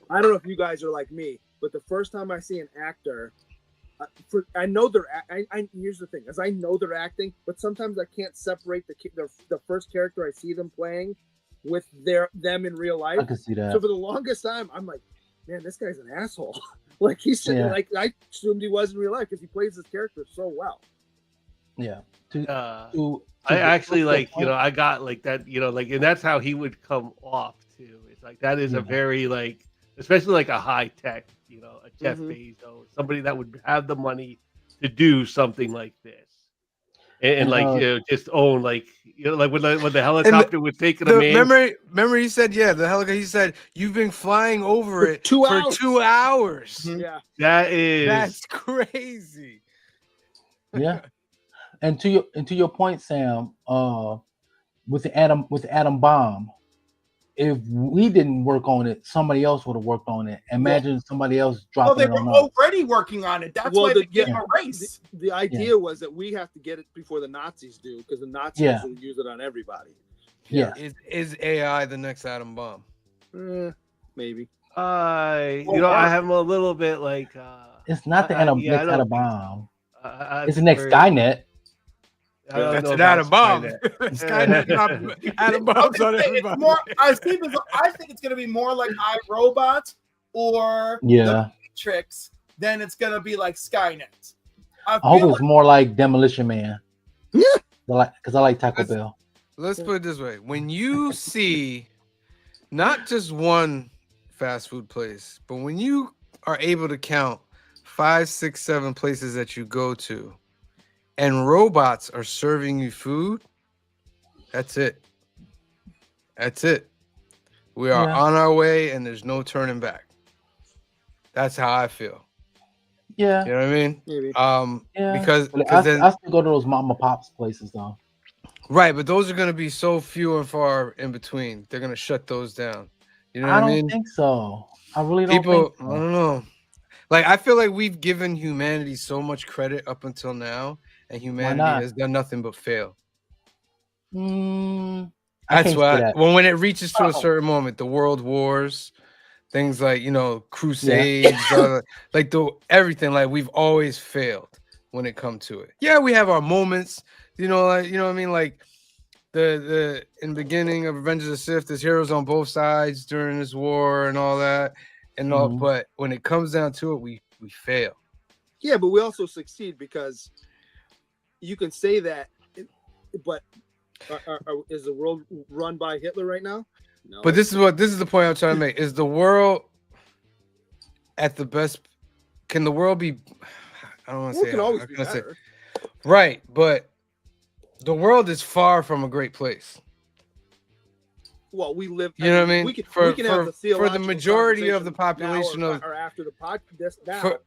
I don't know if you guys are like me, but the first time I see an actor, I know here's the thing, as I know they're acting, but sometimes I can't separate the first character I see them playing with them in real life. I can see that. So for the longest time, I'm like, man, this guy's an asshole. Like he's like I assumed he was in real life because he plays his character so well. Yeah. I actually like, I got like that, like, and that's how he would come off too. It's like that is a very like, especially like a high tech, a Jeff Bezos, somebody that would have the money to do something like this, and like just own like like when the helicopter was taking a man. Remember he said, yeah, the helicopter. He said you've been flying over it for 2 hours. Yeah, that's crazy. Yeah. And to your point, Sam, with the atom bomb, if we didn't work on it, somebody else would have worked on it. Imagine somebody else dropping they it were on us. already working on it. That's why they gave them a race. The idea was that we have to get it before the Nazis do, because the Nazis will use it on everybody. Yeah. Is AI the next atom bomb? Maybe. I have a little bit like. It's not the next I don't atom think bomb. so. It's the next Skynet. That's an atom bomb. Skynet dropping atom bombs on everybody. I think it's going to be more like iRobot or the Matrix than it's going to be like Skynet. I hope it's more like Demolition Man. Yeah. Because I like Taco Bell. Let's put it this way. When you see not just one fast food place, but when you are able to count 5, 6, 7 places that you go to, and robots are serving you food, that's it. That's it. We are on our way, and there's no turning back. That's how I feel. Yeah. You know what I mean? Maybe. Because then I still go to those mama pops places though. Right, but those are going to be so few and far in between. They're going to shut those down. You know what I mean? I don't think so. I really don't think so. I don't know. Like, I feel like we've given humanity so much credit up until now, and humanity has done nothing but fail. That's why. Well, when it reaches to a certain moment, the world wars, things like, crusades, everything, like we've always failed when it comes to it. Yeah, we have our moments, what I mean? Like in the beginning of Revenge of the Sith, there's heroes on both sides during this war and all that. But when it comes down to it, we fail. Yeah, but we also succeed because you can say that, but is the world run by Hitler right now? No. But this is the point I'm trying to make. Is the world at the best? Can the world be? I don't want to Well, it say. can How always can be I say? better. Right, but the world is far from a great place. Well, we live. You know what I mean? We can For have the theological majority of the conversation population now of or after the podcast. Now, for-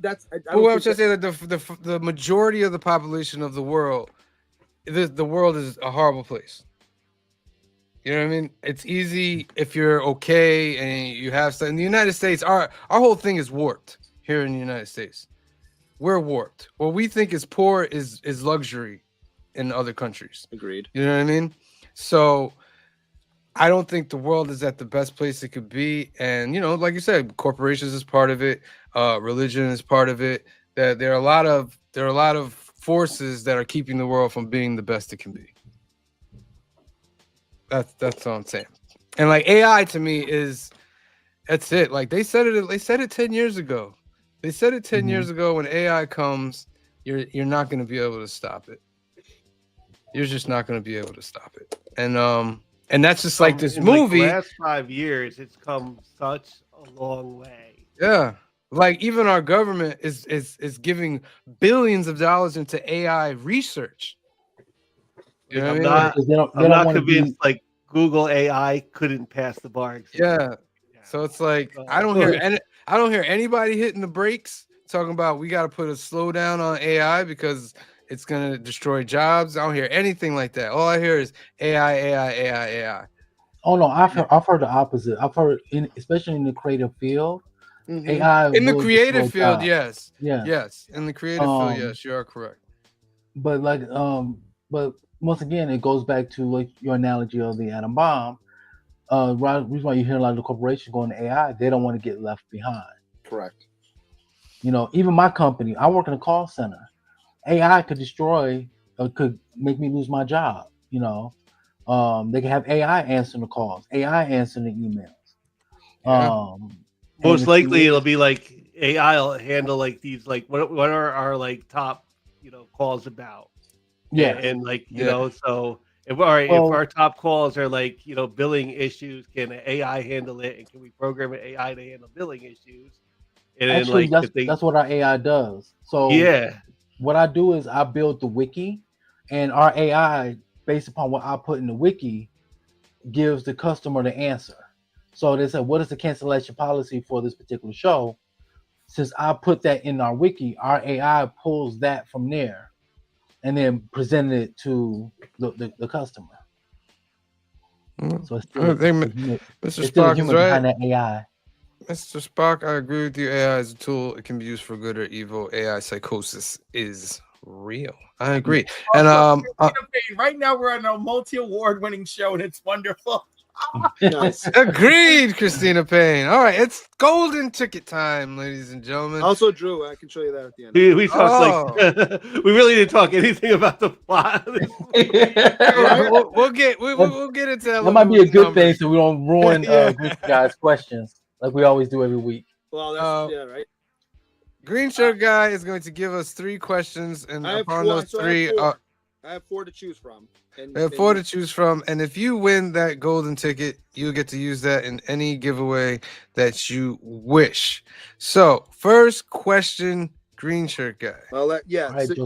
that's. I But don't what I'm think trying to say that the majority of the population of the world, the world is a horrible place. You know what I mean? It's easy if you're okay and you have stuff. In the United States, our whole thing is warped here in the United States. We're warped. What we think is poor is luxury in other countries. Agreed. You know what I mean? So I don't think the world is at the best place it could be. And, you know, like you said, corporations is part of it. Religion is part of it. That there are a lot of forces that are keeping the world from being the best it can be. That's all I'm saying. And like AI to me that's it. Like they said it 10 years ago. They said it 10 years ago. When AI comes, you're not going to be able to stop it. You're just not going to be able to stop it. And that's just like this In movie. Like the last 5 years, it's come such a long way. Yeah. Like even our government is giving billions of dollars into AI research. You know what I mean? I'm not convinced like Google AI couldn't pass the bar exam. Yeah. So it's like I don't hear anybody hitting the brakes talking about we got to put a slowdown on AI because it's gonna destroy jobs. I don't hear anything like that. All I hear is AI. Oh no, I've heard the opposite. I've heard especially in the creative field, AI in the will creative destroy field, jobs. yes. In the creative field, yes, you are correct. But but once again, it goes back to like your analogy of the atom bomb. Reason why you hear a lot of the corporations going to AI, they don't want to get left behind. Correct. You know, even my company, I work in a call center. AI could destroy, could make me lose my job. You know, they can have AI answering the calls, AI answering the emails. Yeah. Most likely, it'll be like AI will handle like these, like what are our like top, calls about? Yeah, and like so if our top calls are like billing issues, can AI handle it, and can we program an AI to handle billing issues? And actually, then, that's what our AI does. So yeah, what I do is I build the wiki, and our AI, based upon what I put in the wiki, gives the customer the answer. So they said, what is the cancellation policy for this particular show? Since I put that in our wiki, our AI pulls that from there and then presented it to the customer. So it's still, Mr. it's still Spock a human is right. behind that AI. Mr. Spock, I agree with you. AI is a tool. It can be used for good or evil. AI psychosis is real. I agree. And right now we're on a multi-award-winning show, and it's wonderful. Nice. Agreed, Christina Payne. All right, it's golden ticket time, ladies and gentlemen. Also, Drew, I can show you that at the end. we talked like we really didn't talk anything about the plot. we'll get into that. That might be a good thing, so we don't ruin Green Guy's questions like we always do every week. Well, that's right. Green Shirt Guy is going to give us 3 questions, and upon those 3, I have 4 to choose from. I have 4 to choose from, and if you win that golden ticket, you'll get to use that in any giveaway that you wish. So, first question, Green Shirt Guy. Well, Right,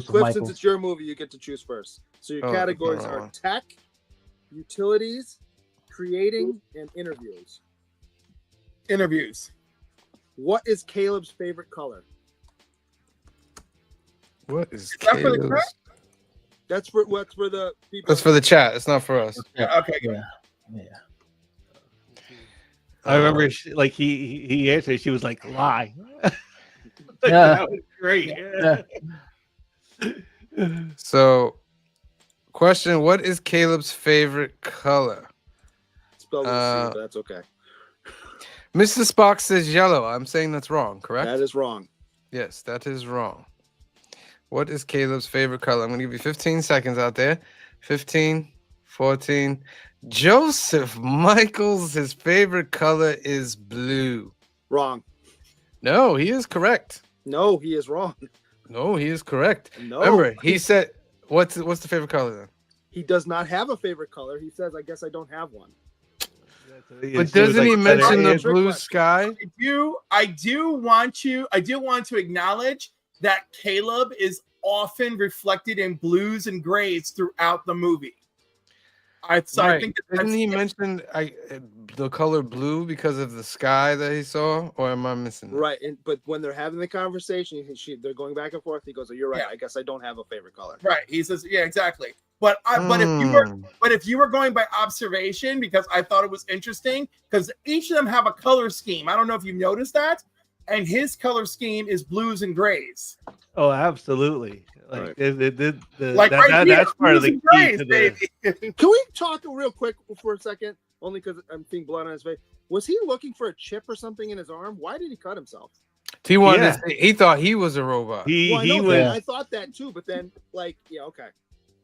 Cliff, since it's your movie, you get to choose first. So your categories are tech, utilities, creating, and interviews. Interviews. What is Caleb's favorite color? What is Caleb's? That's for the people. That's for the chat. It's not for us. Okay, good. Yeah. I remember he answered. She was like, "Lie." Yeah. That was great. Yeah. So, question: what is Caleb's favorite color? Spelled with a C, but that's okay. Mr. Spock says yellow. I'm saying that's wrong, correct? That is wrong. Yes, that is wrong. What is Caleb's favorite color? I'm going to give you 15 seconds out there. 15, 14. Joseph Michaels, his favorite color is blue. Wrong. No, he is correct. No, he is wrong. No, he is correct. No. Remember, he said, what's the favorite color then? He does not have a favorite color. He says, I guess I don't have one. But doesn't he mention the blue sky? I do want to acknowledge that Caleb is often reflected in blues and grays throughout the movie. I think didn't he mention the color blue because of the sky that he saw, or am I missing that? Right, but when they're having the conversation, they're going back and forth. He goes, "Oh, you're right. Yeah. I guess I don't have a favorite color." Right. He says, "Yeah, exactly." But if you were going by observation, because I thought it was interesting, because each of them have a color scheme. I don't know if you noticed that, and his color scheme is blues and grays. Oh, absolutely. Like, Like that's part of the key grays, to baby. Can we talk real quick for a second? Only because I'm seeing blood on his face. Was he looking for a chip or something in his arm? Why did he cut himself? He wanted. He thought he was a robot. I thought that too, but then okay.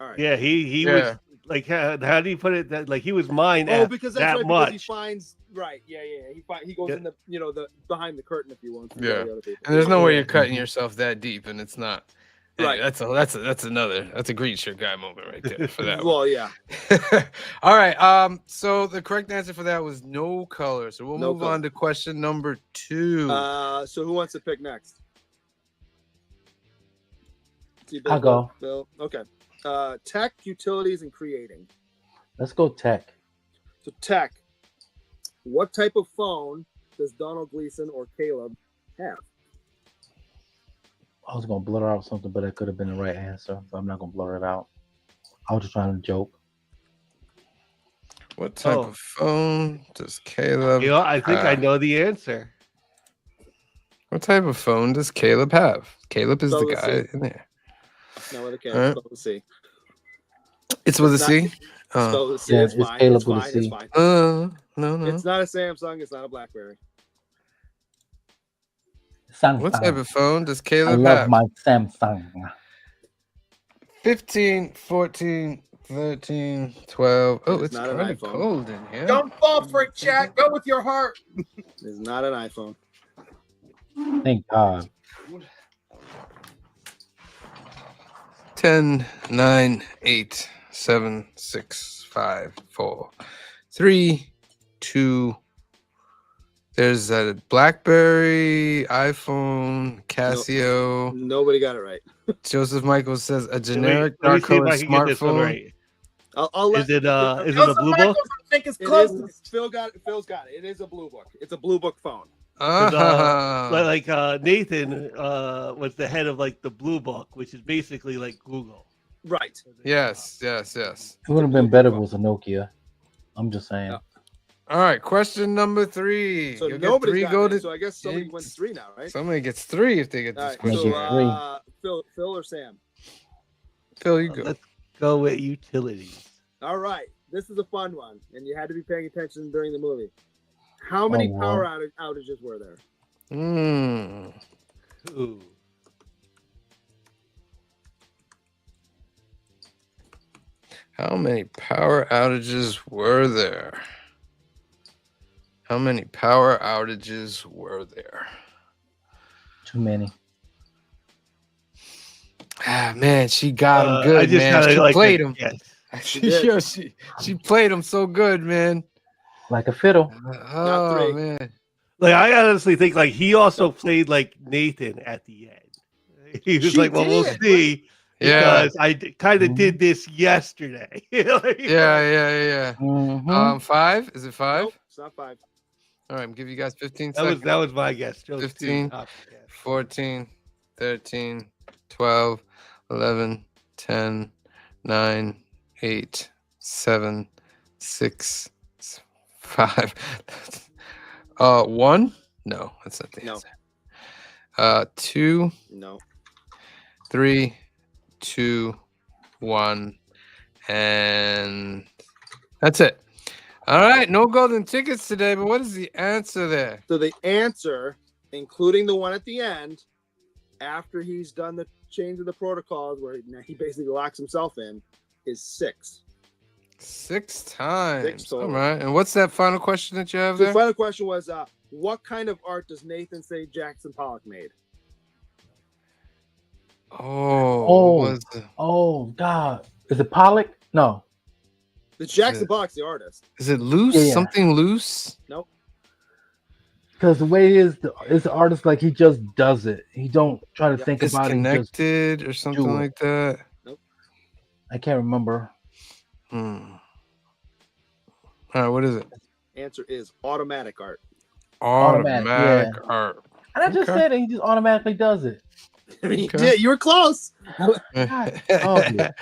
All right. Yeah, he was like, how do you put it? That like he was mine. Because that's that right. much. Because he finds He goes in the the behind the curtain if you want. Yeah, and there's no way you're cutting yourself that deep, and it's not. Right. That's a green shirt guy moment right there for that. Well, yeah. All right. So the correct answer for that was no color. So we'll move on to question number 2. So who wants to pick next? I'll go. Bill. Okay. Tech, utilities, and creating. Let's go tech. So tech. What type of phone does Donald Gleason or Caleb have? I was gonna blur out something, but that could have been the right answer. So I'm not gonna blur it out. I was just trying to joke. What type of phone does Caleb? I think I know the answer. What type of phone does Caleb have? Caleb is the guy in there. No, with a K. Spell with a C. It's with a C. Spell with a C. Yeah, It's fine. Caleb It's with a fine. C. It's fine. No. It's not a Samsung. It's not a BlackBerry. Samsung. What type of phone does I Caleb love have? my Samsung. 15, 14, 13, 12. Oh, it's not an kind of iPhone. cold in here. Don't fall for it, chat. Go with your heart. It's not an iPhone. Thank God. 10, 9, 8, 7, 6, 5, 4, 3, 2. There's a BlackBerry, iPhone, Casio. Nobody got it right. Joseph Michael says a generic Let me dark see if colored I can get this one smartphone. right. I'll let, Is it a Joseph blue Michaels, book? I think it's it close. is, Phil's got it. It is a blue book. It's a blue book phone. Like Nathan was the head of like the Blue Book, which is basically like Google. Right. Yes. It would have been better if it was a Nokia. I'm just saying. Yeah. All right, question number 3. So You'll nobody get 3 got it. So I guess somebody wins 3 now, right? Somebody gets 3 if they get All this right. question. So Phil or Sam? Phil, you go. Let's go with utilities. All right. This is a fun one, and you had to be paying attention during the movie. How many power outages were there? Ooh. How many power outages were there? How many power outages were there? Too many. Ah, man, she got him good, I just man. She like played him. Yes. She played him so good, man. Like a fiddle. Oh, man. Like I honestly think like he also played like Nathan at the end. He was like, "Well, we'll see." Yeah. Because I kind of did this yesterday. Like, Yeah. Mhm. 5? Is it 5? Nope, it's not 5. All right, I'm giving you guys 15 that seconds. was my guess. Joe's 15, too. 14, 13, 12, 11, 10, 9, 8, 7, 6, 5. 1? No, that's not the answer. 2, No. 3, 2, 1, and that's it. All right, no golden tickets today, but what is the answer there? So the answer, including the one at the end, after he's done the change of the protocols where he basically locks himself in, is 6. 6 times. 6 total. All right, and what's that final question that you have The there? final question was, what kind of art does Nathan say Jackson Pollock made? Oh, Oh, what was the- oh God. Is it Pollock? No. The Jackson Pollock's the artist. Is it loose? Yeah. Something loose? Nope. Because the way is the artist, like he just does it. He don't try to think about it. He just Disconnected or something do it. like that. I can't remember. All right, what is it? Answer is automatic art. Automatic yeah. art. And I just said it. He just automatically does it. You did. You were close. God. Oh, yeah.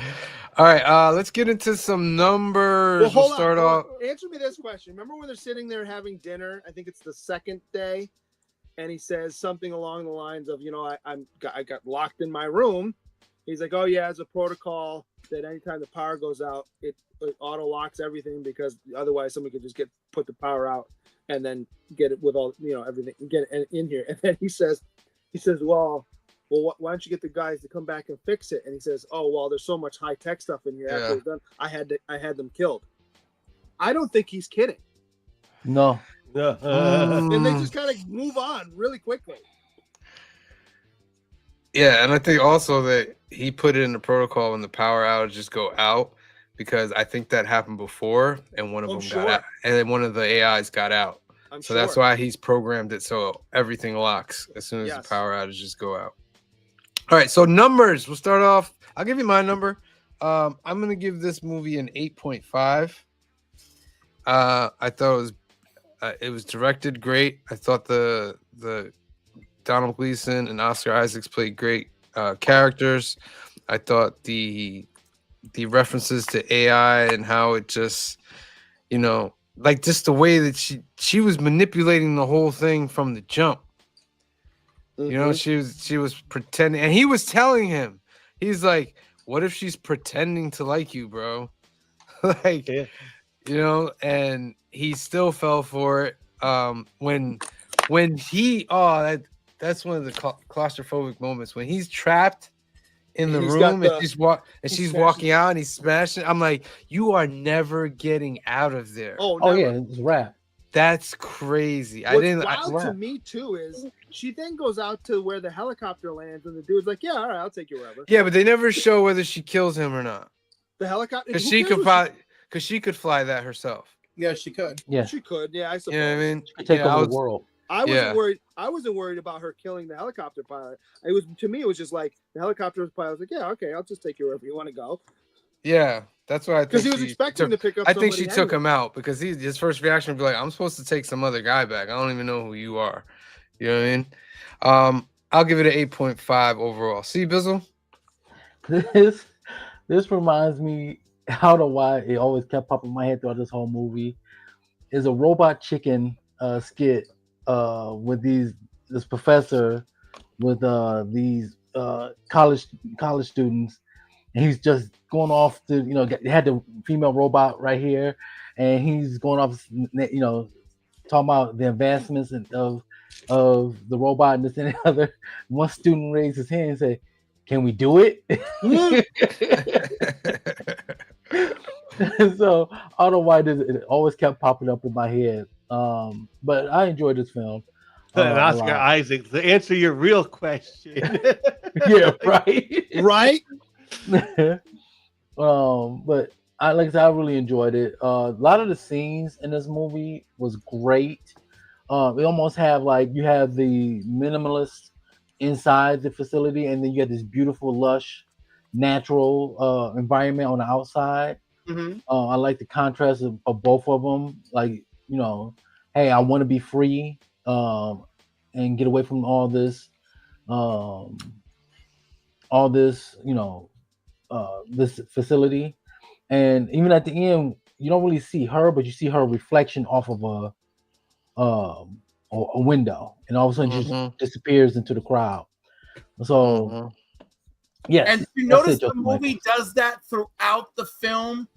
All right, let's get into some numbers. Well, hold start on. off. Answer me this question. Remember when they're sitting there having dinner? I think it's the second day, and he says something along the lines of, I got locked in my room. He's like, oh yeah, it's a protocol that anytime the power goes out, it auto locks everything because otherwise somebody could just put the power out and then get it with all everything and get it in here. And then he says, well, why don't you get the guys to come back and fix it? And he says, oh, well, there's so much high tech stuff in here. After it's done, I had them killed. I don't think he's kidding. No. And they just kind of move on really quickly. Yeah, and I think also that he put it in the protocol when the power outages go out because I think that happened before and one of them got out, and then one of the AIs got out. So that's why he's programmed it so everything locks as soon as the power outages go out. All right, so numbers. We'll start off. I'll give you my number. I'm gonna give this movie an 8.5. I thought it was directed great. I thought the Donald Gleason and Oscar Isaacs played great characters. I thought the references to AI and how it just, like just the way that she was manipulating the whole thing from the jump. Mm-hmm. She was pretending, and he was telling him, he's like, "What if she's pretending to like you, bro?" Like, and he still fell for it. When he that's one of the claustrophobic moments when he's trapped in the room and she's walking out and he's smashing. I'm like, you are never getting out of there. Oh yeah, it's rap. That's crazy. What's wild to me too is she then goes out to where the helicopter lands and the dude's like, yeah, all right, I'll take you wherever. Yeah, but they never show whether she kills him or not. The helicopter, because she could fly that herself. Yeah, she could. Yeah, she could. Yeah, I suppose. You know what I mean? She could take over the world. I wasn't worried. I wasn't worried about her killing the helicopter pilot. It was, to me, it was just like the helicopter pilot was like, yeah, okay, I'll just take you wherever you want to go. Yeah, that's what I think. Because he was expecting to pick up. I think she took him out because his first reaction would be like, "I'm supposed to take some other guy back. I don't even know who you are." You know what I mean? I'll give it an 8.5 overall. See, Bizzle? This reminds me, I don't know why it always kept popping in my head throughout this whole movie. Is a robot chicken skit with this professor with these college students, and he's just going off to they had the female robot right here, and he's going off talking about the advancements of the robot and this and the other. One student raised his hand and said, "Can we do it?" So I don't know why it always kept popping up in my head. But I enjoyed this film. And Oscar Isaac, to answer your real question. Yeah, right. Right. But I really enjoyed it. A lot of the scenes in this movie was great. We almost have you have the minimalist inside the facility, and then you have this beautiful, lush, natural environment on the outside. Mm-hmm. I like the contrast of both of them. Hey, I want to be free and get away from all this, this facility. And even at the end, you don't really see her, but you see her reflection off of a window, and all of a sudden she just disappears into the crowd. So, yes. And you notice the movie does that throughout the film.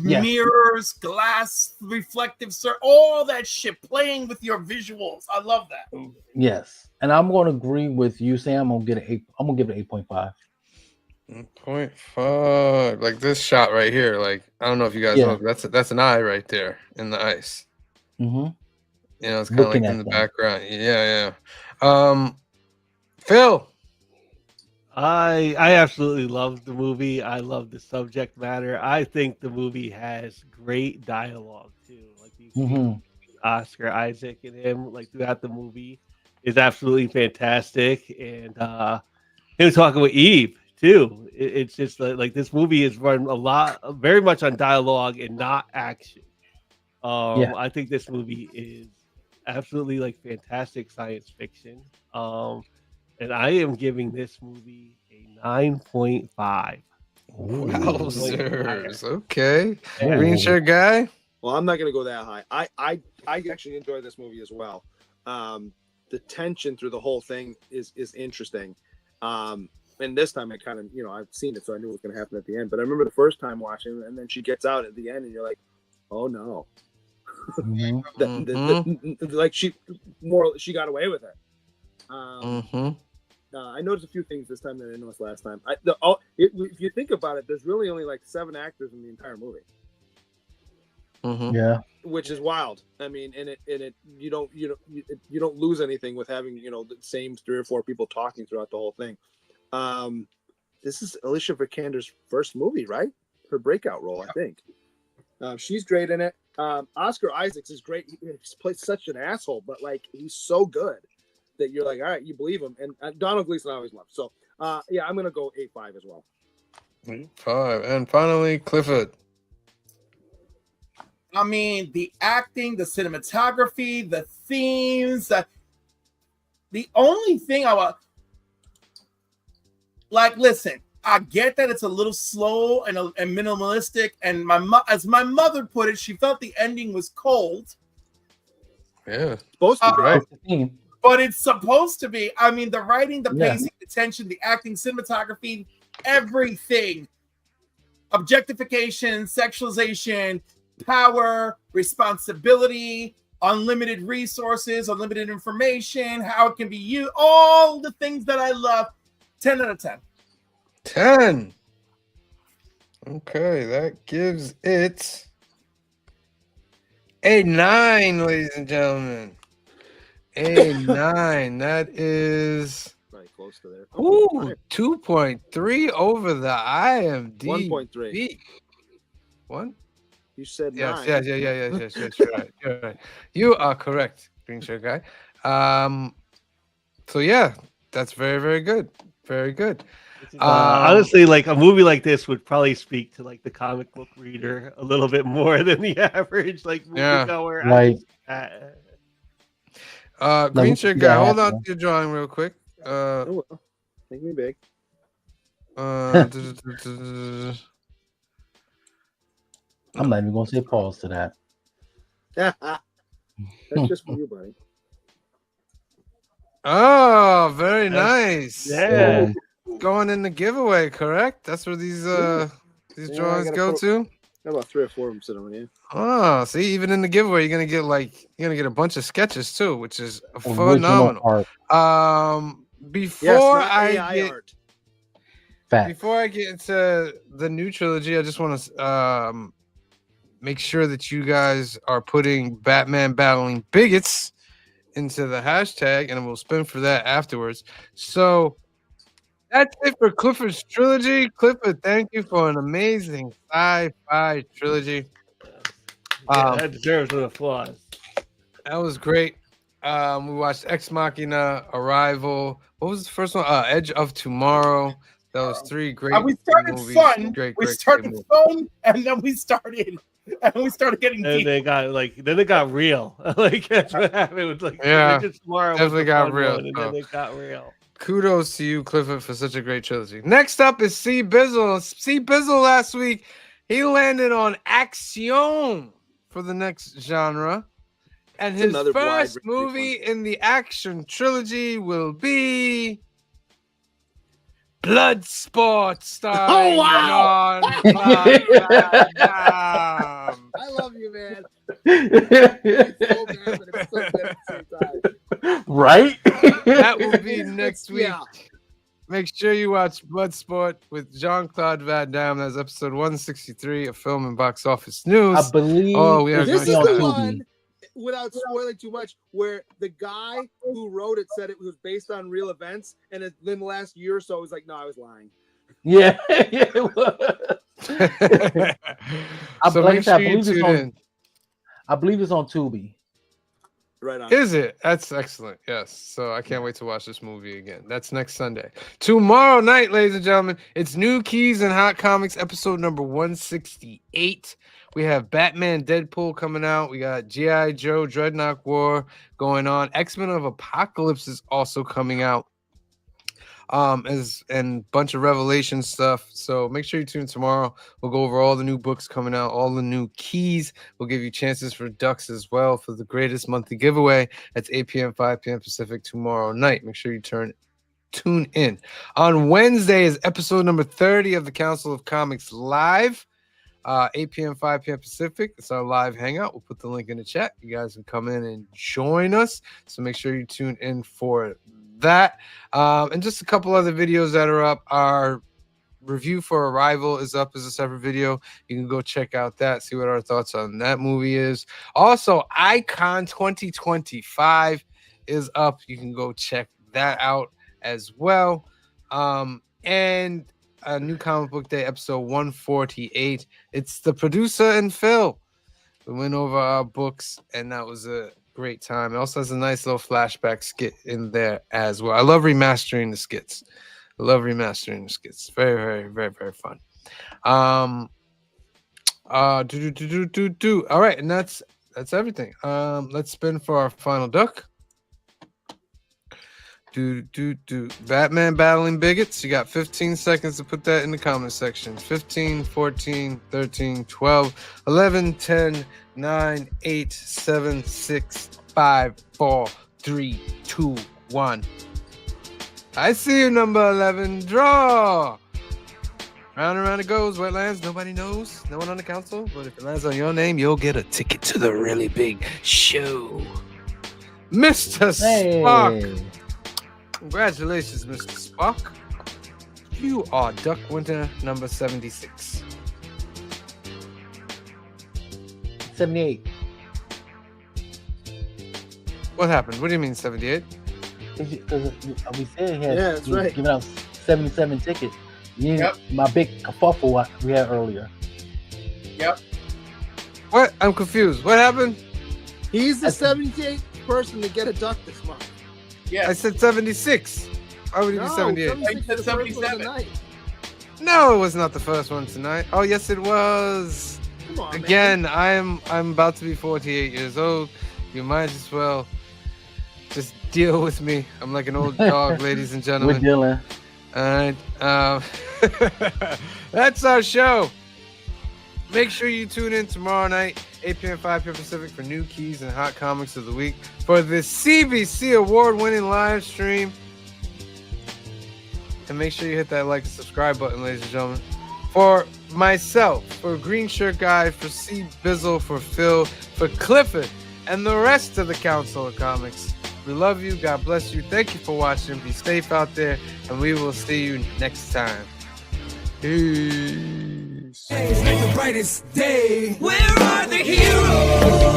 Yes. Mirrors, glass, reflective, all that shit, playing with your visuals. I love that. Yes, and I'm going to agree with you, Sam. I'm going to give it 8.5. 8.5. Like this shot right here. Like, I don't know if you guys know, that's an eye right there in the ice. Mm-hmm. It's kind of like in the background. Yeah. Phil. I absolutely love the movie. I love the subject matter. I think the movie has great dialogue too. Like the exchange Hmm. between Oscar Isaac and him, like throughout the movie, is absolutely fantastic. And him talking with Eve too. It's just like this movie is run a lot, very much on dialogue and not action. Yeah. I think this movie is absolutely like fantastic science fiction. And I am giving this movie a 9.5. Wowzers. Okay. Yeah. Green shirt guy. Well, I'm not going to go that high. I actually enjoy this movie as well. The tension through the whole thing is interesting. And this time I kind of, I've seen it, so I knew what was going to happen at the end. But I remember the first time watching, and then she gets out at the end, and you're like, oh no. Mhm. Like she got away with it. I noticed a few things this time that I didn't notice last time. If you think about it, there's really only like 7 actors in the entire movie, Yeah. which is wild. I mean, you don't lose anything with having the same 3 or 4 people talking throughout the whole thing. This is Alicia Vikander's first movie, right? Her breakout role, I think. She's great in it. Oscar Isaacs is great. He plays such an asshole, but like he's so good that you're like, all right, you believe him. And Donald Gleason I always love. So yeah, I'm gonna go 8.5 as well. 8.5. And finally, Clifford. I mean, the acting, the cinematography, the themes. The only thing I was like, listen, I get that it's a little slow and minimalistic. And as my mother put it, she felt the ending was cold. Yeah. Supposed to be. Right. But it's supposed to be. I mean, the writing, the pacing, the tension, the acting, cinematography, everything. Objectification, sexualization, power, responsibility, unlimited resources, unlimited information, how it can be used, all the things that I love. 10 out of 10. 10. Okay, that gives it a 9, ladies and gentlemen. A 9. That is Very close to there. 2.3 over the IMDb. 1.3. What? You said Yes, 9. yes. You're right. You're right. You are correct, green shirt guy. So yeah, that's very, very good. Very good. Honestly, like a movie like this would probably speak to like the comic book reader a little bit more than the average like moviegoer. Right. Green shirt guy, hold on to your drawing real quick. Make me big. I'm not even gonna say pause to that. That's just for you, buddy. Oh, very nice. Yeah. Going in the giveaway, correct? That's where these drawings go to. Got about 3 or 4 of them sitting on here. Oh, see, even in the giveaway, you're gonna get a bunch of sketches too, which is phenomenal. Before I get into the new trilogy, I just want to make sure that you guys are putting Batman battling bigots into the hashtag, and we'll spin for that afterwards. So that's it for Clifford's trilogy. Clifford, thank you for an amazing sci-fi trilogy. That deserves an applause. That was great. We watched Ex Machina, Arrival. What was the first one? Edge of Tomorrow. That was 3 great we started movies. fun. Great we started fun, and then we started getting and deep. Then it got real. Like that's what happened with like Tomorrow definitely got real. And then it got real. Kudos to you, Clifford, for such a great trilogy. Next up is C Bizzle. C Bizzle last week, he landed on action for the next genre. And his first movie in the action trilogy will be Bloodsport, starring John Claude. I love you, man. It's so bad, but it's so good at the same time. Right? That will be next week. Yeah. Make sure you watch Bloodsport with Jean-Claude Van Damme. That's episode 163 of Film and Box Office News. I believe this is the one. without spoiling too much, where the guy who wrote it said it was based on real events, and in the last year or so, it was like, no, I was lying. Yeah, yeah, it was. So like I make said, sure you tune in. I believe it's on Tubi. Right on. Is it? That's excellent. Yes. So I can't wait to watch this movie again. That's next Sunday. Tomorrow night, ladies and gentlemen, it's New Keys and Hot Comics episode number 168. We have Batman Deadpool coming out. We got G.I. Joe Dreadnought War going on. X-Men of Apocalypse is also coming out. And bunch of Revelation stuff. So make sure you tune in tomorrow. We'll go over all the new books coming out, all the new keys. We'll give you chances for ducks as well for the greatest monthly giveaway. That's 8 p.m., 5 p.m. Pacific tomorrow night. Make sure you tune in. On Wednesday is episode number 30 of the Council of Comics Live. 8 p.m., 5 p.m. Pacific. It's our live hangout. We'll put the link in the chat. You guys can come in and join us. So make sure you tune in for that. And just a couple other videos that are up. Our review for Arrival is up as a separate video. You can go check out that, see what our thoughts on that movie is. Also, Icon 2025 is up. You can go check that out as well. And a new comic book day episode 148. It's the producer and Phil. We went over our books, and that was a great time. It also has a nice little flashback skit in there as well. I love remastering the skits. Very, very, very, very fun. All right, and that's everything. Let's spin for our final duck. Batman battling bigots. You got 15 seconds to put that in the comment section. 15, 14, 13, 12, 11, 10, 9, 8, 7, 6, 5, 4, 3, 2, 1. I see you, number 11. Draw. Round and round it goes. Wetlands, nobody knows. No one on the council. But if it lands on your name, you'll get a ticket to the really big show. Mr. Spock. Congratulations, Mr. Spock. You are Duck Winter number 76. 78. What happened? What do you mean 78? Because we said he had that's right. giving out 77 tickets. Yep. My big kerfuffle we had earlier. Yep. What? I'm confused. What happened? He's the 78th person to get a duck this month. Yeah. I said 76. Why would he be 78? 76 is the first one 77. tonight. No, it was not the first one tonight. Oh, yes, it was. Come on, Again, man. I'm about to be 48 years old. You might as well just deal with me. I'm like an old dog, ladies and We're gentlemen. dealing. All right. That's our show. Make sure you tune in tomorrow night, 8 p.m., 5 p.m. Pacific, for New Keys and Hot Comics of the Week for the CBC award-winning live stream. And make sure you hit that like and subscribe button, ladies and gentlemen. For myself, for Green Shirt Guy, for C. Bizzle, for Phil, for Clifford, and the rest of the Council of Comics, we love you. God bless you. Thank you for watching. Be safe out there, and we will see you next time. Peace. It's like the brightest day. Where are the heroes?